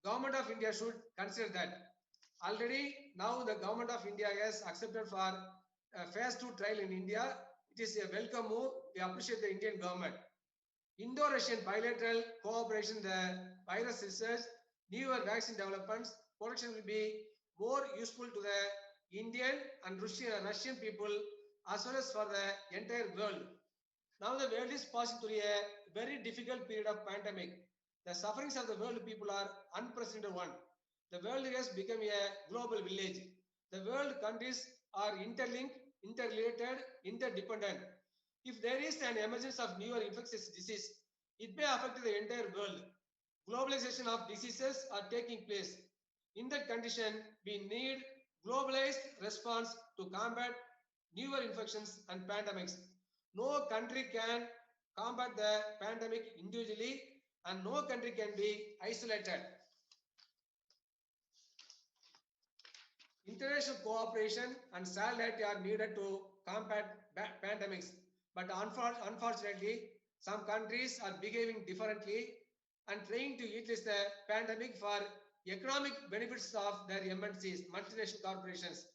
Government of India should consider that. Already now the Government of India has accepted for phase 2 trial in India. It is a welcome move. We appreciate the Indian government. Indo-Russian bilateral cooperation, the virus research, newer vaccine developments, production will be more useful to the Indian and Russian people as well as for the entire world. Now the world is passing through a very difficult period of pandemic. The sufferings of the world people are unprecedented one. The world has become a global village. The world countries are interlinked, interrelated, interdependent. If there is an emergence of newer infectious disease, it may affect the entire world. Globalization of diseases are taking place. In that condition, we need globalized response to combat newer infections and pandemics. No country can combat the pandemic individually, and no country can be isolated. International cooperation and solidarity are needed to combat pandemics, but unfortunately, some countries are behaving differently and trying to utilize the pandemic for economic benefits of their MNCs, multinational corporations.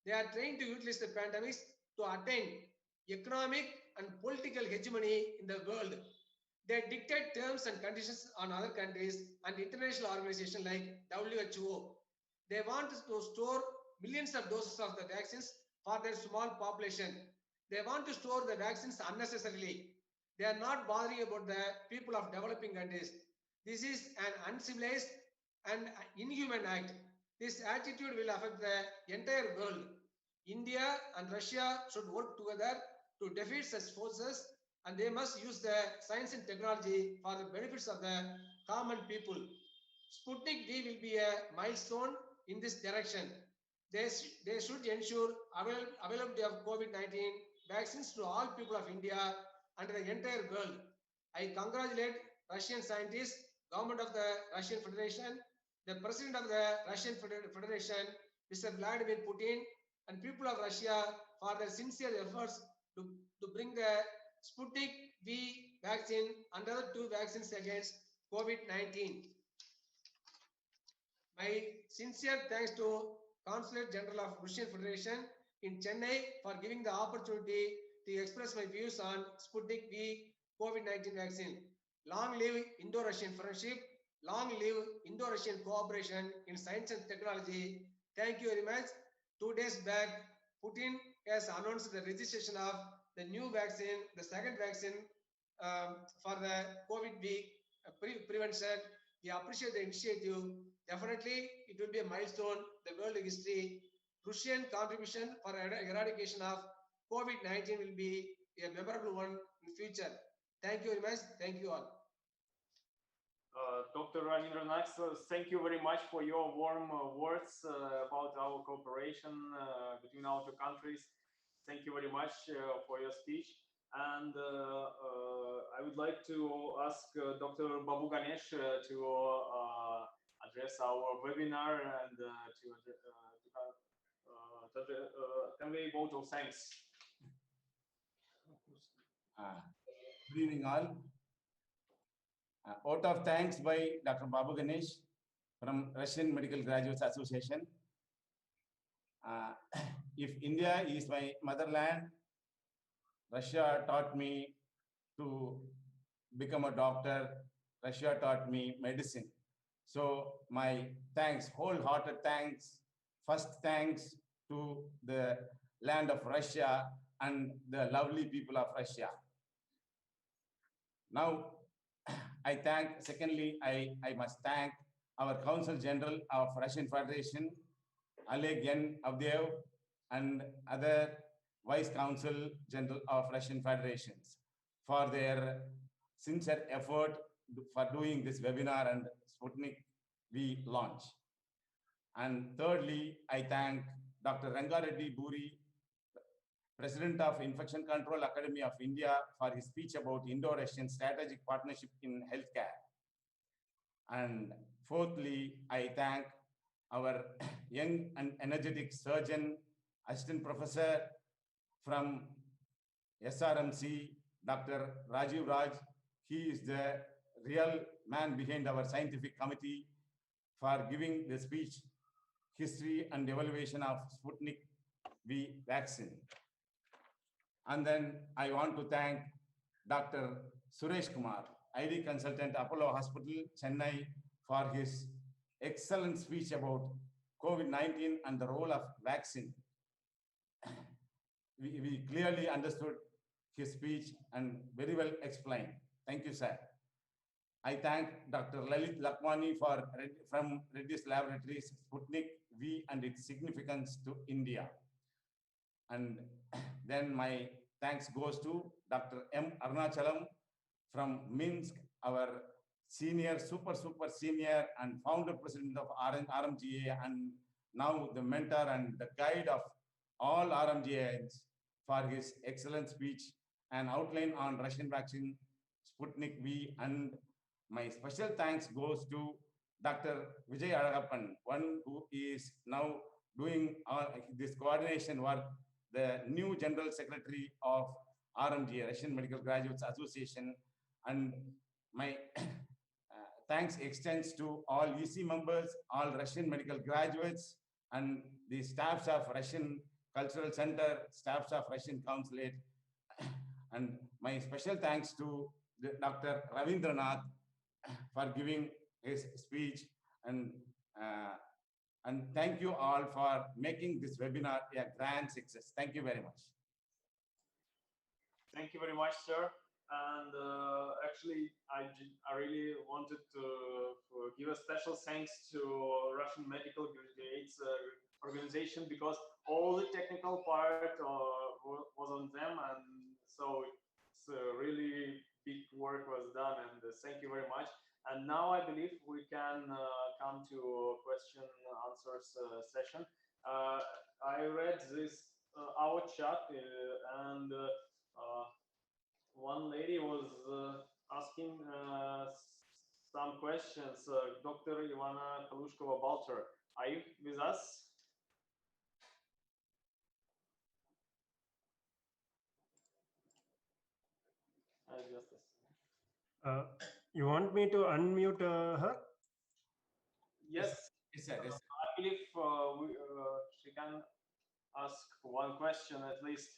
They are trying to utilize the pandemics to attain economic and political hegemony in the world. They dictate terms and conditions on other countries and international organizations like WHO. They want to store millions of doses of the vaccines for their small population. They want to store the vaccines unnecessarily. They are not bothering about the people of developing countries. This is an uncivilized and inhuman act. This attitude will affect the entire world. India and Russia should work together to defeat such forces, and they must use the science and technology for the benefits of the common people. Sputnik V will be a milestone in this direction. They should ensure availability of COVID-19 vaccines to all people of India and the entire world. I congratulate Russian scientists, government of the Russian Federation, the president of the Russian Federation, Mr. Vladimir Putin, and people of Russia for their sincere efforts to bring the Sputnik V vaccine and other 2 vaccines against COVID-19. My sincere thanks to Consulate General of Russian Federation in Chennai for giving the opportunity to express my views on Sputnik V COVID-19 vaccine. Long live Indo-Russian friendship. Long live Indo-Russian cooperation in science and technology. Thank you very much. 2 days back, Putin has announced the registration of the new vaccine, the second vaccine for the COVID prevention. We appreciate the initiative. Definitely, it will be a milestone, the world history. Russian contribution for eradication of COVID-19 will be a memorable one in future. Thank you very much. Thank you all. Dr. Ravindranath, thank you very much for your warm words about our cooperation between our two countries. Thank you very much for your speech. And I would like to ask Dr. Babu Ganesh to address our webinar and to convey vote of thanks. Good evening, all. Vote of thanks by Dr. Babu Ganesh from Russian Medical Graduates Association. If India is my motherland, Russia taught me to become a doctor. Russia taught me medicine. So my thanks, wholehearted thanks, first thanks to the land of Russia and the lovely people of Russia. Now, secondly, I must thank our Council General of Russian Federation, Oleg N. Avdeyev, and other Vice Council General of Russian Federations for their sincere effort for doing this webinar and Sputnik V launch. And thirdly, I thank Dr. Rangareddy Buri, President of Infection Control Academy of India, for his speech about Indo-Russian strategic partnership in healthcare. And fourthly, I thank our young and energetic surgeon, assistant professor from SRMC, Dr. Rajiv Raj. He is the real man behind our scientific committee for giving the speech, history and evaluation of Sputnik V vaccine. And then I want to thank Dr. Suresh Kumar, ID consultant, Apollo Hospital, Chennai, for his excellent speech about COVID-19 and the role of vaccine. We clearly understood his speech and very well explained. Thank you, sir. I thank Dr. Lalit Lakhmani from Reddy's Laboratories, Sputnik V and its significance to India. And then my thanks goes to Dr. M. Arunachalam from Minsk, our senior, super senior and founder president of RMGA, and now the mentor and the guide of all RMGAs, for his excellent speech and outline on Russian vaccine Sputnik V. And my special thanks goes to Dr. Vijay Alagappan, one who is now doing this coordination work, the new General Secretary of RMGA, Russian Medical Graduates Association. And my thanks extends to all EC members, all Russian medical graduates, and the staffs of Russian Cultural Center, staffs of Russian Consulate. And my special thanks to Dr. Ravindranath for giving his speech. And thank you all for making this webinar a grand success. Thank you very much. Thank you very much, sir. And actually, I really wanted to give a special thanks to Russian Medical Graduates organization, because all the technical part was on them, and so it's really big work was done, and thank you very much. And now I believe we can come to question answers session. I read this our chat and one lady was asking some questions. Dr. Ivana Kalushkova-Balter, are you with us? You want me to unmute her? Yes. Yes, sir. Yes, sir. I believe she can ask one question at least.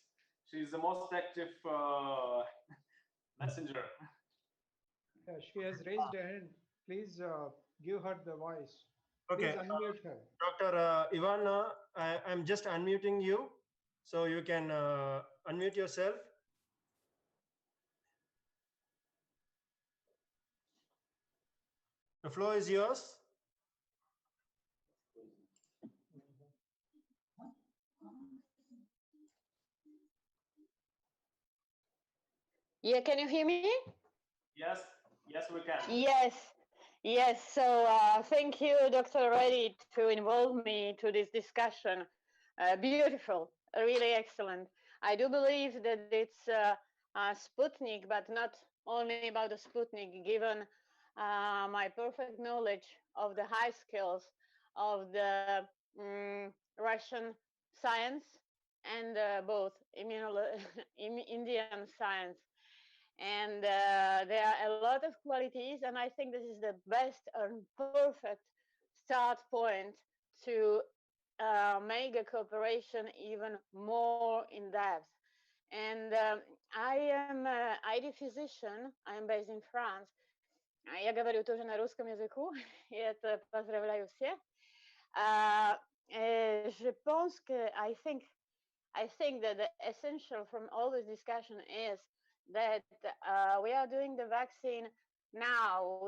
She's the most active messenger. She has raised her hand. Please give her the voice. Okay, Please unmute her. Dr. Ivana, I'm just unmuting you, so you can unmute yourself. The floor is yours. Yeah, can you hear me? Yes, yes, we can. Yes, yes. So thank you, Dr. Reddy, to involve me to this discussion. Beautiful, really excellent. I do believe that it's Sputnik, but not only about the Sputnik, given my perfect knowledge of the high skills of the Russian science and both Indian science. And there are a lot of qualities, and I think this is the best and perfect start point to make a cooperation even more in depth. And I am an ID physician, I am based in France. Я говорю тоже на русском языку, и это поздравляю всех. Je pense que I think that the essential from all this discussion is that we are doing the vaccine now.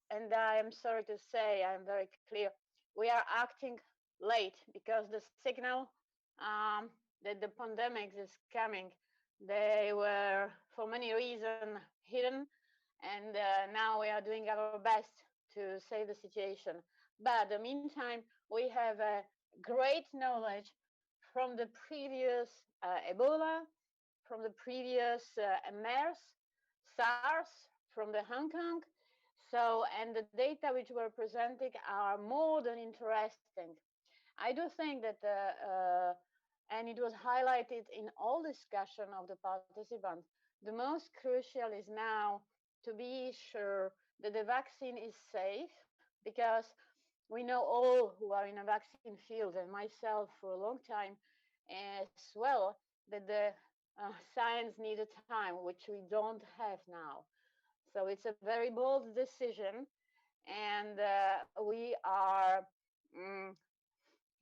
And I am sorry to say, I'm very clear, we are acting late because the signal that the pandemic is coming, they were for many reasons hidden, and now we are doing our best to save the situation. But in the meantime, we have a great knowledge from the previous Ebola, from the previous MERS, SARS, from the Hong Kong. So, and the data which were presented are more than interesting. I do think that, and it was highlighted in all discussion of the participants, the most crucial is now to be sure that the vaccine is safe, because we know all who are in a vaccine field, and myself for a long time as well, that the science needed time, which we don't have now. So it's a very bold decision, and we are,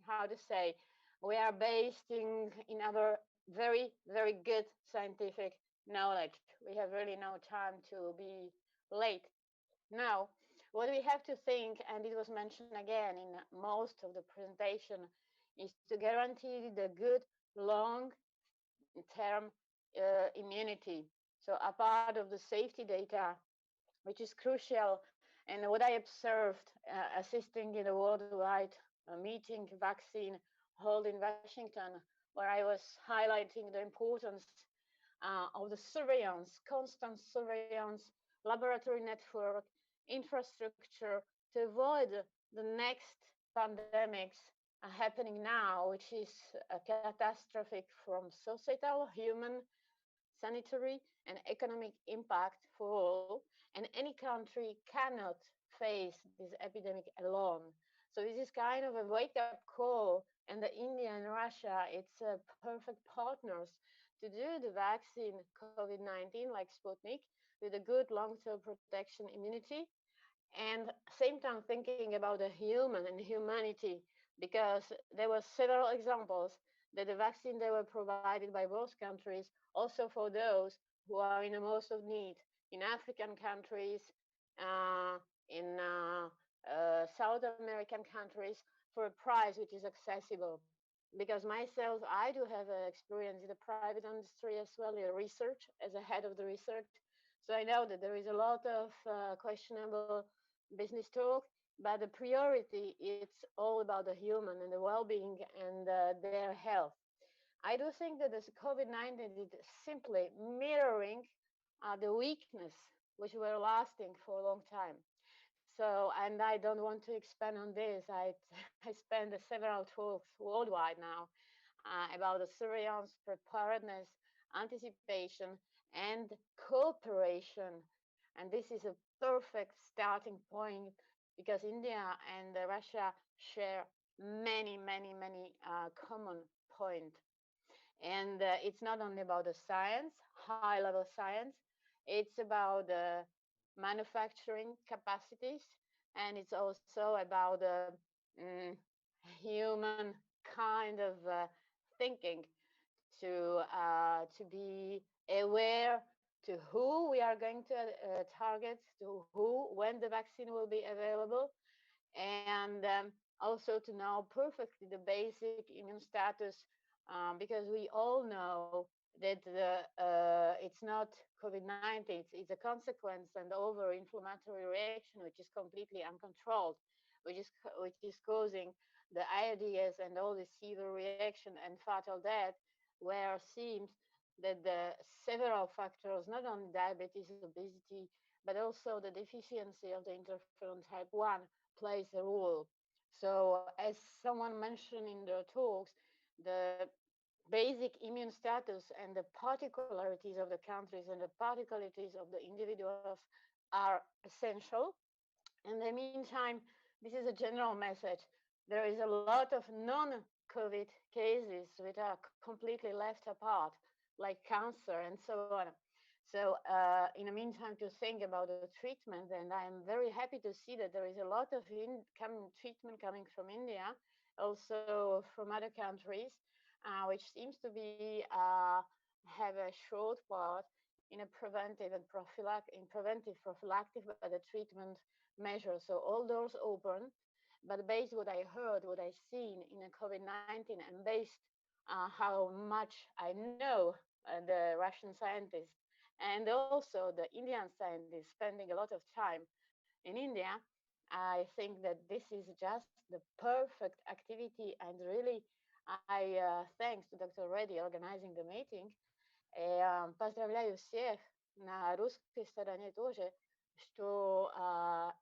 how to say, we are based in our very, very good scientific knowledge. We have really no time to be late. Now, what we have to think, and it was mentioned again in most of the presentation, is to guarantee the good long-term immunity. So a part of the safety data, which is crucial, and what I observed assisting in a worldwide meeting vaccine held in Washington, where I was highlighting the importance of the surveillance, constant surveillance, laboratory network, infrastructure to avoid the next pandemics happening now, which is catastrophic from societal, human, sanitary, and economic impact for all. And any country cannot face this epidemic alone. So this is kind of a wake-up call, and the India and Russia, it's perfect partners to do the vaccine COVID-19 like Sputnik with a good long-term protection immunity, and same time thinking about the human and humanity, because there were several examples that the vaccine they were provided by both countries also for those who are in the most of need in African countries, in South American countries, for a price which is accessible. Because myself, I do have experience in the private industry as well, in research, as a head of the research. So I know that there is a lot of questionable business talk, but the priority, it's all about the human and the well-being and their health. I do think that this COVID-19 is simply mirroring the weakness which were lasting for a long time. So, and I don't want to expand on this. I spent several talks worldwide now about the surveillance, preparedness, anticipation, and cooperation. And this is a perfect starting point because India and Russia share many, many, many common points. And it's not only about the science, high level science, it's about manufacturing capacities, and it's also about mm, human kind of thinking to be aware to who we are going to target, to who, when the vaccine will be available, and also to know perfectly the basic immune status, because we all know that it's not COVID-19, it's a consequence and over-inflammatory reaction which is completely uncontrolled, which is causing the IRDS and all the severe reaction and fatal death, where it seems that the several factors, not only diabetes, obesity, but also the deficiency of the interferon type 1 plays a role. So as someone mentioned in the talks, the basic immune status and the particularities of the countries and the particularities of the individuals are essential. In the meantime, this is a general message. There is a lot of non-COVID cases which are completely left apart, like cancer and so on. So in the meantime, to think about the treatment, and I'm very happy to see that there is a lot of treatment coming from India, also from other countries, which seems to be have a short part in a preventive and prophylactic, but a treatment measure. So all doors open, but based what I heard, what I seen in a COVID-19, and based how much I know the Russian scientists and also the Indian scientists spending a lot of time in India, I think that this is just the perfect activity, and really I thanks to Dr. Reddy organizing the meeting. Поздравляю всех на русской стороне тоже, что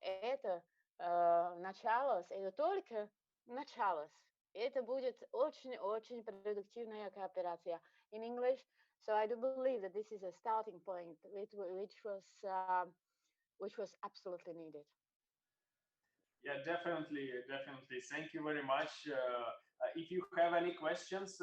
это началось, это только началось. Это будет очень-очень продуктивная кооперация. In English, so I do believe that this is a starting point, which was absolutely needed. Yeah, definitely, definitely. Thank you very much. If you have any questions,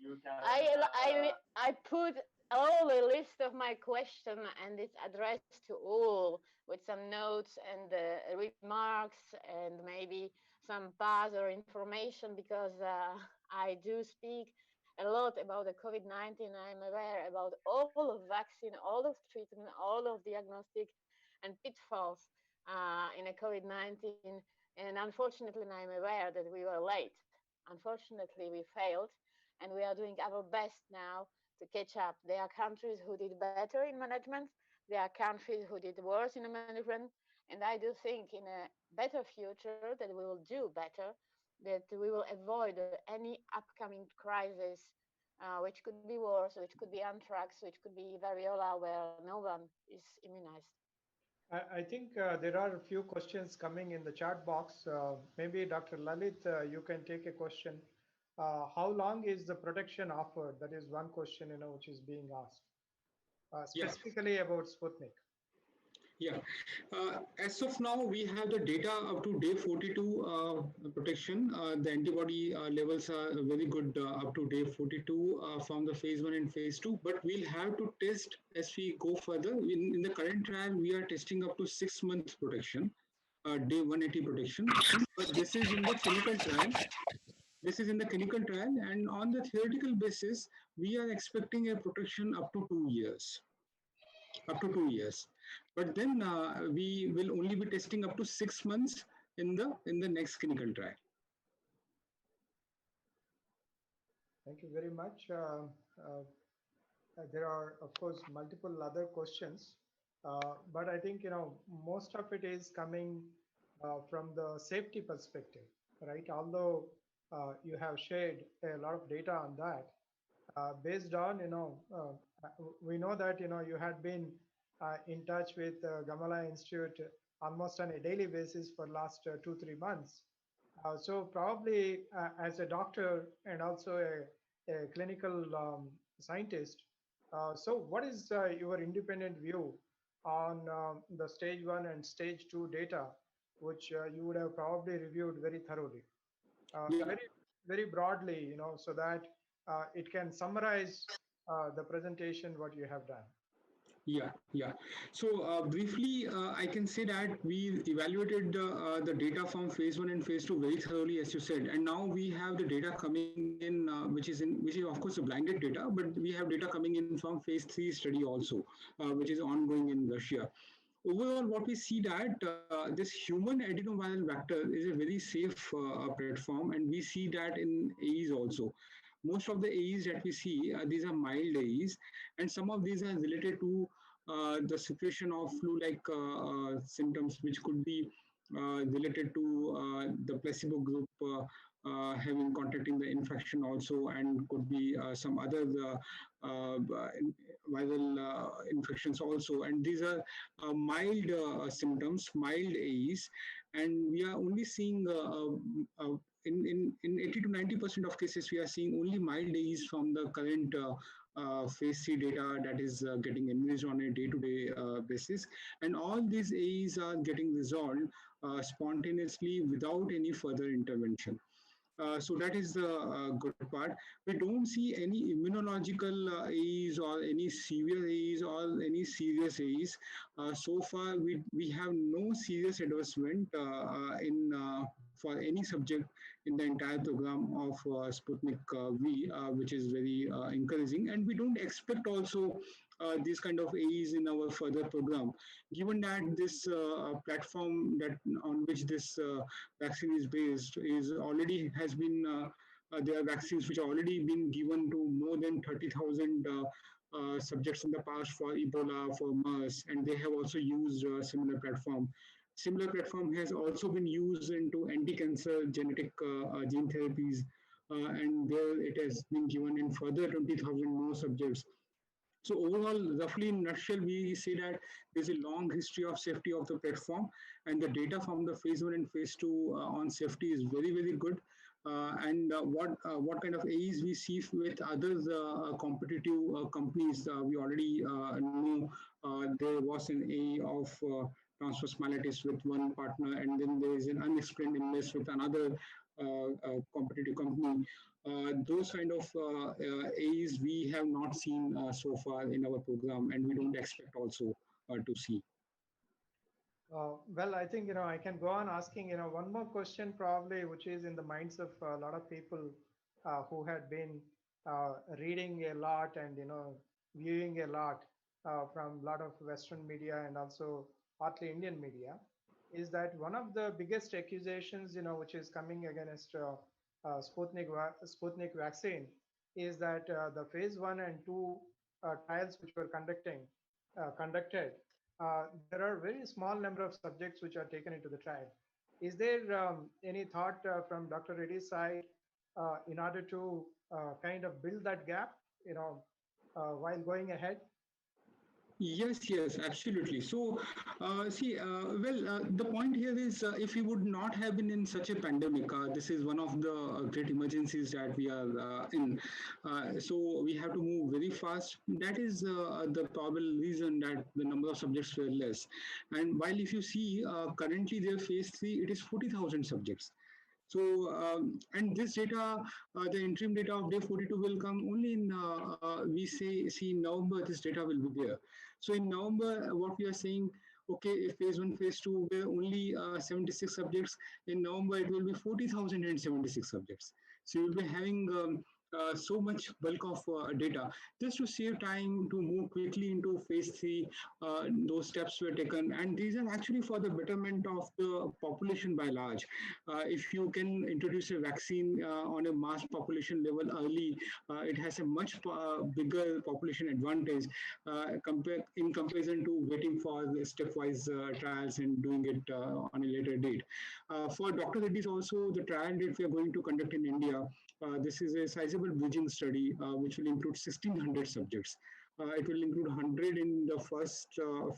you can. I put all the list of my question, and it's addressed to all with some notes and remarks and maybe some buzz or information, because I do speak a lot about the COVID-19. I'm aware about all of vaccine, all of treatment, all of diagnostic and pitfalls in a COVID-19. And unfortunately, I'm aware that we were late. Unfortunately, we failed, and we are doing our best now to catch up. There are countries who did better in management. There are countries who did worse in management. And I do think in a better future that we will do better, that we will avoid any upcoming crisis, which could be worse, which could be anthrax, which could be variola, where no one is immunized. I think there are a few questions coming in the chat box. Maybe Dr. Lalit, you can take a question. How long is the protection offered? That is one question, which is being asked. Specifically about Sputnik. Yeah. As of now, we have the data up to day 42 protection. The antibody levels are very good up to day 42 from the phase 1 and phase 2. But we'll have to test as we go further. In the current trial, we are testing up to 6 months protection, day 180 protection. But this is in the clinical trial. This is in the clinical trial, and on the theoretical basis, we are expecting a protection up to 2 years. Up to 2 years, but then we will only be testing up to 6 months in the next clinical trial. Thank you very much. There are, of course, multiple other questions, but I think most of it is coming from the safety perspective, right? Although you have shared a lot of data on that, based on we know that you had been in touch with Gamala Institute almost on a daily basis for last 2-3 months. So probably as a doctor and also a clinical scientist, so what is your independent view on the stage 1 and stage 2 data, which you would have probably reviewed very thoroughly, very broadly, so that it can summarize the presentation what you have done? Yeah. So briefly, I can say that we evaluated the data from phase 1 and phase 2 very thoroughly, as you said, and now we have the data coming in, which is of course a blinded data, but we have data coming in from phase 3 study also, which is ongoing in Russia. Overall, what we see that this human adenoviral vector is a very safe platform, and we see that in AEs also. Most of the AEs that we see, these are mild AEs, and some of these are related to the secretion of flu-like symptoms, which could be related to the placebo group having contracting the infection also, and could be some other viral infections also. And these are mild symptoms, mild AEs, and we are only seeing in 80 to 90% of cases, we are seeing only mild AEs from the current phase 3 data that is getting enriched on a day-to-day basis. And all these AEs are getting resolved spontaneously without any further intervention. So that is the good part. We don't see any immunological AEs or any severe AEs or any serious AEs. So far, we have no serious advertisement in for any subject in the entire program of Sputnik V, which is very encouraging. And we don't expect also these kind of AEs in our further program, given that this platform that on which this vaccine is based is already has been there are vaccines which are already been given to more than 30,000 subjects in the past for Ebola, for MERS, and they have also used similar platform. Similar platform has also been used into anti-cancer genetic gene therapies, and there it has been given in further 20,000 more subjects. So overall, roughly in nutshell, we see that there's a long history of safety of the platform, and the data from the phase 1 and phase 2 on safety is very good. And what kind of AEs we see with other competitive companies, we already know there was an AE of transverse myelitis with one partner, and then there is an unexplained illness with another competitive company. Those kind of AEs we have not seen so far in our program, and we don't expect also to see. Well, I think, I can go on asking, one more question probably, which is in the minds of a lot of people who had been reading a lot and, viewing a lot from a lot of Western media and also partly Indian media, is that one of the biggest accusations, which is coming against Sputnik vaccine is that the phase 1 and 2 trials which were conducted, there are very small number of subjects which are taken into the trial. Is there any thought from Dr. Reddy's side in order to kind of build that gap, while going ahead? Yes, absolutely. So, the point here is if we would not have been in such a pandemic, this is one of the great emergencies that we are in. So, we have to move very fast. That is the probable reason that the number of subjects were less. And while if you see currently their phase 3, it is 40,000 subjects. So, and this data, the interim data of day 42 will come only in, we see in November, this data will be there. So in November, what we are saying, okay, if phase 1, phase 2 were only 76 subjects, in November it will be 40,076 subjects. So you will be having so much bulk of data. Just to save time to move quickly into phase 3, those steps were taken, and these are actually for the betterment of the population by large. If you can introduce a vaccine on a mass population level early, it has a much bigger population advantage in comparison to waiting for the stepwise trials and doing it on a later date. For Dr. Reddy's also, the trial that we are going to conduct in India, this is a sizable bridging study which will include 1,600 subjects. It will include 100 in the first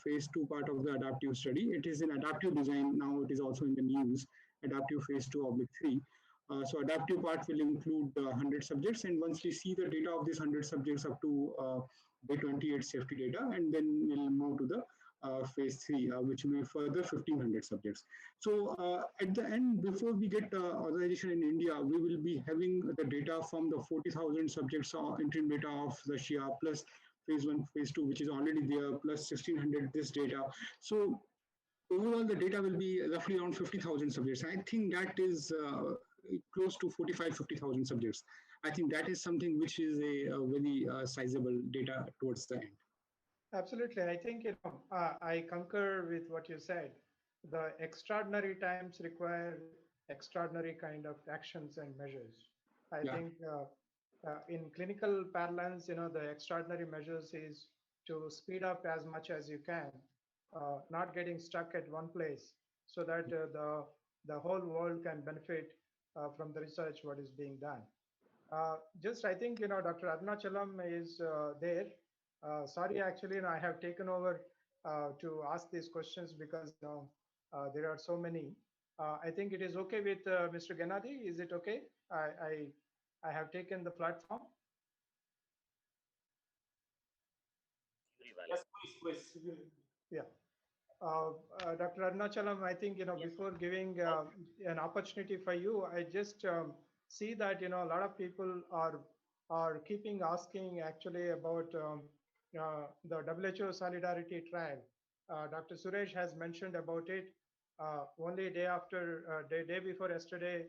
phase 2 part of the adaptive study. It is an adaptive design. Now it is also in the news, adaptive phase 2/3. So adaptive part will include 100 subjects. And once we see the data of these 100 subjects up to day 28 safety data, and then we'll move to the phase 3, which will be further 1,500 subjects. So at the end, before we get authorization in India, we will be having the data from the 40,000 subjects interim data of Russia plus phase 1, phase 2, which is already there, plus 1600 this data. So overall, the data will be roughly around 50,000 subjects. I think that is close to 50,000 subjects. I think that is something which is a very sizable data towards the end. Absolutely. I think, I concur with what you said. The extraordinary times require extraordinary kind of actions and measures. I think in clinical parlance, the extraordinary measures is to speed up as much as you can, not getting stuck at one place, so that the whole world can benefit from the research what is being done. Just I think Dr. Arunachalam is there. Sorry, actually, I have taken over to ask these questions because there are so many. I think it is okay with Mr. Gennady. Is it okay? I have taken the platform. Yes, please. Yeah. Dr. Arunachalam, I think, before giving an opportunity for you, I just see that, a lot of people are keeping asking actually about the WHO Solidarity Trial. Dr. Suresh has mentioned about it. Only day before yesterday,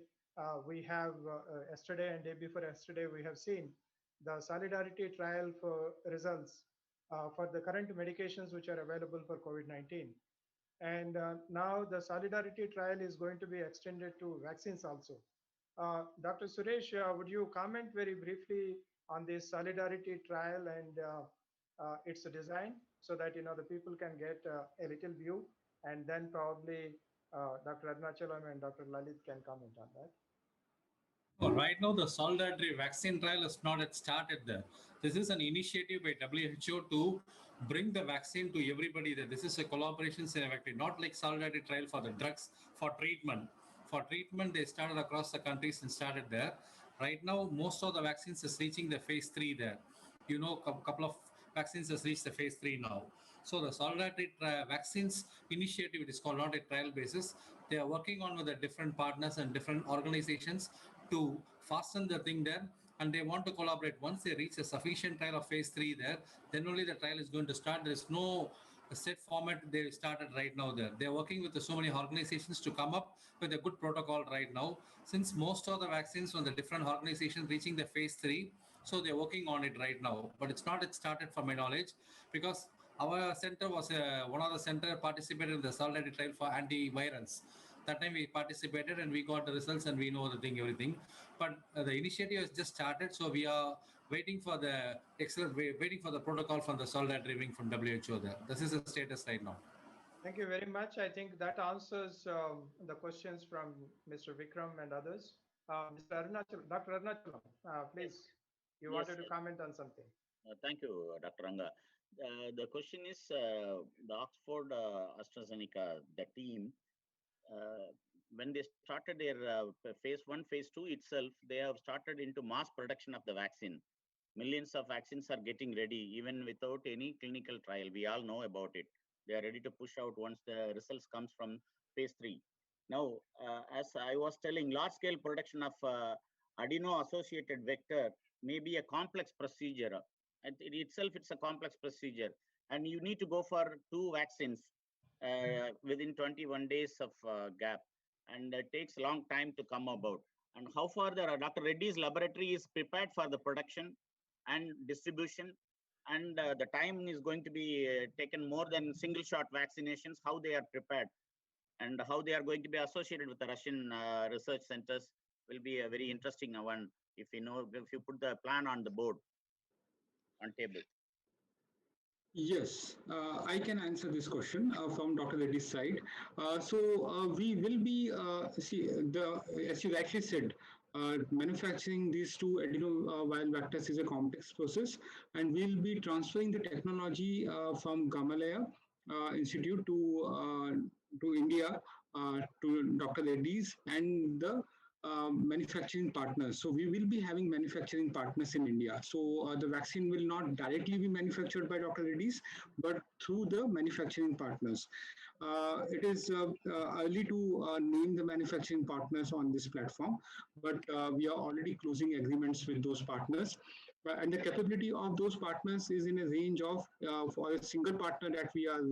we have, yesterday and day before yesterday, we have seen the Solidarity Trial for results for the current medications which are available for COVID-19. And now the Solidarity Trial is going to be extended to vaccines also. Dr. Suresh, would you comment very briefly on this Solidarity Trial and its design so that the people can get a little view, and then probably Dr. Arunachalam and Dr. Lalit can comment on that. Right now, the solidarity vaccine trial is not yet started there. This is an initiative by WHO to bring the vaccine to everybody. There, this is a collaboration, not like solidarity trial for the drugs for treatment. For treatment, they started across the countries and started there. Right now, most of the vaccines is reaching the phase 3 there. Couple of vaccines has reached the phase 3 now. So the solidarity vaccines initiative, it is called, not a trial basis. They are working on with the different partners and different organizations to fasten the thing there, and they want to collaborate. Once they reach a sufficient trial of phase 3 there, then only the trial is going to start. There is no set format they started right now there. They're working with so many organizations to come up with a good protocol right now. Since most of the vaccines from the different organizations reaching the phase 3, so they're working on it right now. But it's not yet started from my knowledge, because our center was one of the center participated in the solidarity trial for antivirals. That time we participated and we got the results and we know the thing, everything. But the initiative has just started, so we are waiting for the waiting for the protocol from the solidarity wing from WHO there. This is the status right now. Thank you very much. I think that answers the questions from Mr. Vikram and others. Mr. Arunachalam, Dr. Arunachalam, please, you wanted to comment on something. Thank you, Dr. Ranga. The question is, the Oxford AstraZeneca, the team, when they started their phase 1, phase 2 itself, they have started into mass production of the vaccine. Millions of vaccines are getting ready, even without any clinical trial. We all know about it. They are ready to push out once the results comes from phase 3. Now, as I was telling, large-scale production of adeno-associated vector may be a complex procedure. And in itself, it's a complex procedure. And you need to go for 2 vaccines within 21 days of gap. And it takes a long time to come about. And how far Dr. Reddy's laboratory is prepared for the production and distribution, and the time is going to be taken more than single shot vaccinations, how they are prepared and how they are going to be associated with the Russian research centers will be a very interesting one if you put the plan on the board, on table. Yes, I can answer this question from Dr. Reddy's side. We will be, as you actually said, manufacturing these 2 adenoviral vectors is a complex process, and we'll be transferring the technology from Gamaleya Institute to India, to Dr. Reddy's and the manufacturing partners. So we will be having manufacturing partners in India. So the vaccine will not directly be manufactured by Dr. Reddy's, but through the manufacturing partners. It is early to name the manufacturing partners on this platform, but we are already closing agreements with those partners. And the capability of those partners is in a range of, for a single partner that we are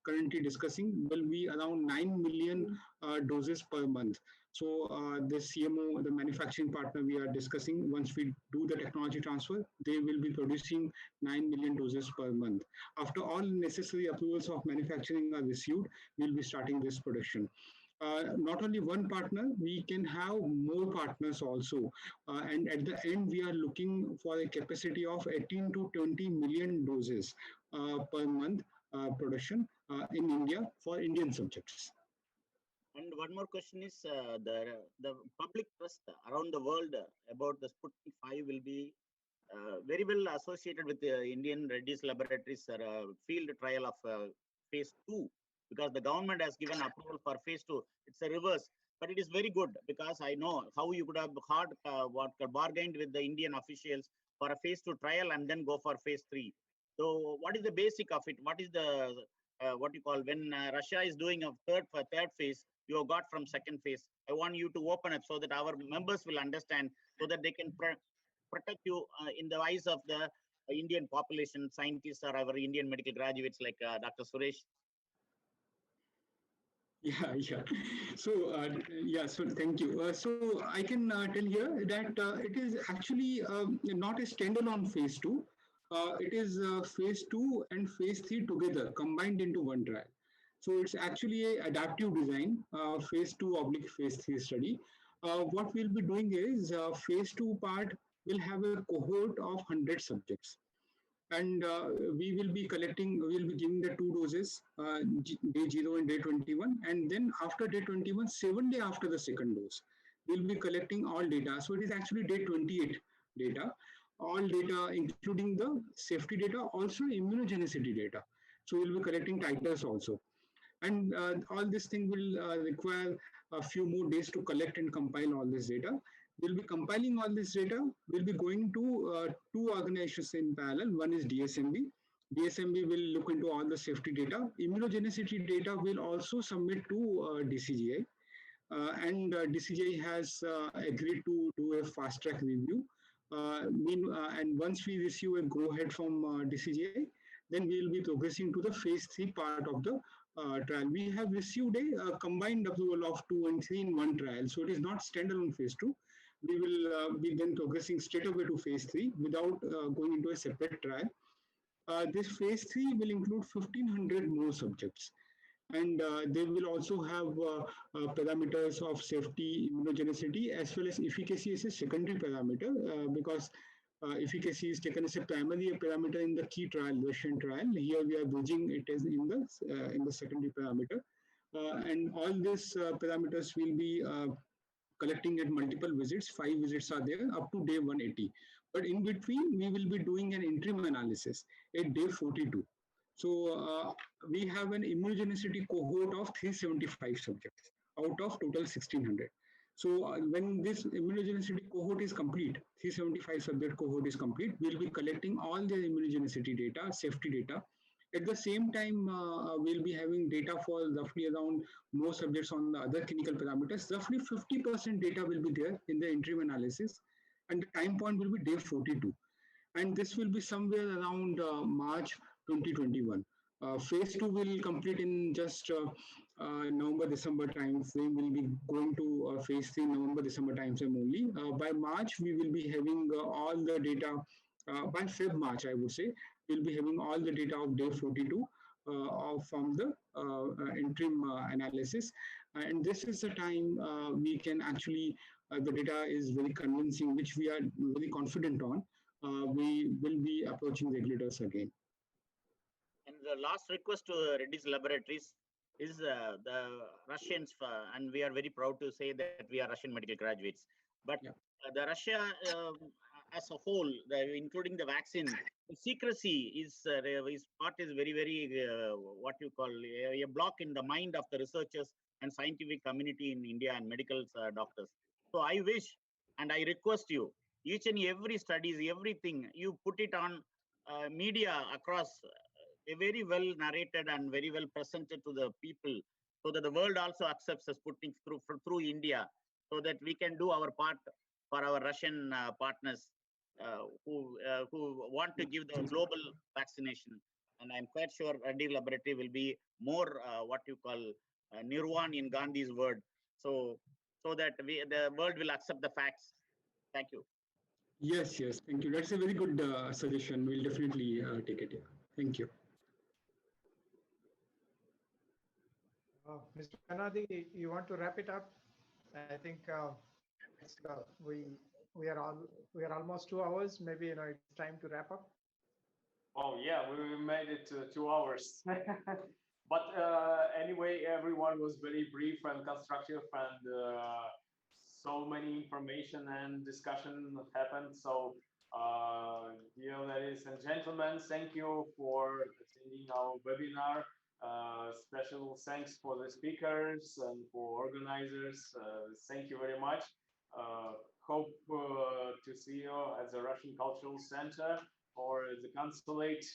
currently discussing, will be around 9 million doses per month. So the CMO, the manufacturing partner we are discussing, once we do the technology transfer, they will be producing 9 million doses per month. After all necessary approvals of manufacturing are received, we'll be starting this production. Not only one partner, we can have more partners also. And at the end, we are looking for a capacity of 18 to 20 million doses per month production in India for Indian subjects. And one more question is the public trust around the world about the Sputnik V will be very well associated with the Indian Reddy's Laboratories field trial of phase 2, because the government has given approval for phase 2. It's a reverse, but it is very good because I know how you could have bargained with the Indian officials for a phase 2 trial and then go for phase 3. So what is the basic of it? What is the what you call when Russia is doing a third phase, you have got from second phase. I want you to open up so that our members will understand, so that they can protect you in the eyes of the Indian population, scientists, or our Indian medical graduates like Dr. Suresh. Yeah. So, so thank you. So I can tell here that it is actually not a standalone phase 2. It is phase 2 and phase 3 together, combined into one trial. So it's actually a adaptive design, phase 2/phase 3 study. What we'll be doing is phase 2 part will have a cohort of 100 subjects. And we will be giving the 2 doses, day 0 and day 21. And then after day 21, 7 days after the second dose, we'll be collecting all data. So it is actually day 28 data, all data, including the safety data, also immunogenicity data. So we'll be collecting titers also. And all this thing will require a few more days to collect and compile all this data. We'll be compiling all this data. We'll be going to 2 organizations in parallel. One is DSMB. DSMB will look into all the safety data. Immunogenicity data will also submit to DCGI. And DCGI has agreed to do a fast track review. And once we receive a go ahead from DCGI, then we will be progressing to the phase 3 part of the trial. We have received a combined approval of 2 and 3 in one trial. So it is not standalone phase 2. We will be then progressing straight away to phase 3 without going into a separate trial. This phase 3 will include 1,500 more subjects. And they will also have parameters of safety, immunogenicity, as well as efficacy as a secondary parameter, because efficacy is taken as a primary parameter in the key trial, Russian trial. Here we are bridging it as in the secondary parameter. And all these parameters will be collecting at multiple visits. 5 visits are there up to day 180. But in between, we will be doing an interim analysis at day 42. So we have an immunogenicity cohort of 375 subjects out of total 1,600. So when this immunogenicity cohort is complete, 375 subject cohort is complete, we'll be collecting all the immunogenicity data, safety data. At the same time, we'll be having data for roughly around more subjects on the other clinical parameters. Roughly 50% data will be there in the interim analysis, and the time point will be day 42. And this will be somewhere around March 2021. Phase 2 will complete in just November, December time frame. We'll be going to phase 3 November, December time frame only. By March, we will be having all the data. By Feb, March, I would say, we'll be having all the data of day 42 from the interim analysis. And this is the time we can actually, the data is very convincing, which we are very confident on. We will be approaching regulators again. And the last request to Reddy's Laboratories is the Russians, and we are very proud to say that we are Russian medical graduates. But the Russia as a whole, including the vaccine, the secrecy is part is very, very what you call a block in the mind of the researchers and scientific community in India and medical doctors. So I wish and I request you, each and every studies, everything, you put it on media across, very well narrated and very well presented to the people, so that the world also accepts the Sputnik through India, so that we can do our part for our Russian partners who want to give the global vaccination. And I'm quite sure Reddy Laboratory will be more what you call nirvana in Gandhi's word. So that the world will accept the facts. Thank you. Yes, yes. Thank you. That's a very good suggestion. We'll definitely take it. Yeah. Thank you. Mr. Kanadi, you want to wrap it up? I think we are almost 2 hours. Maybe it's time to wrap up. Oh yeah, we made it to 2 hours. But anyway, everyone was very brief and constructive, and so many information and discussion happened. So, dear ladies and gentlemen, thank you for attending our webinar. Special thanks for the speakers and for organizers. Thank you very much. Hope to see you at the Russian Cultural Center or the consulate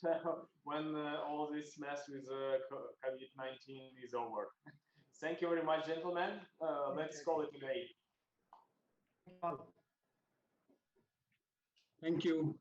when all this mess with COVID-19 is over. Thank you very much, gentlemen. Let's call it a day. Thank you.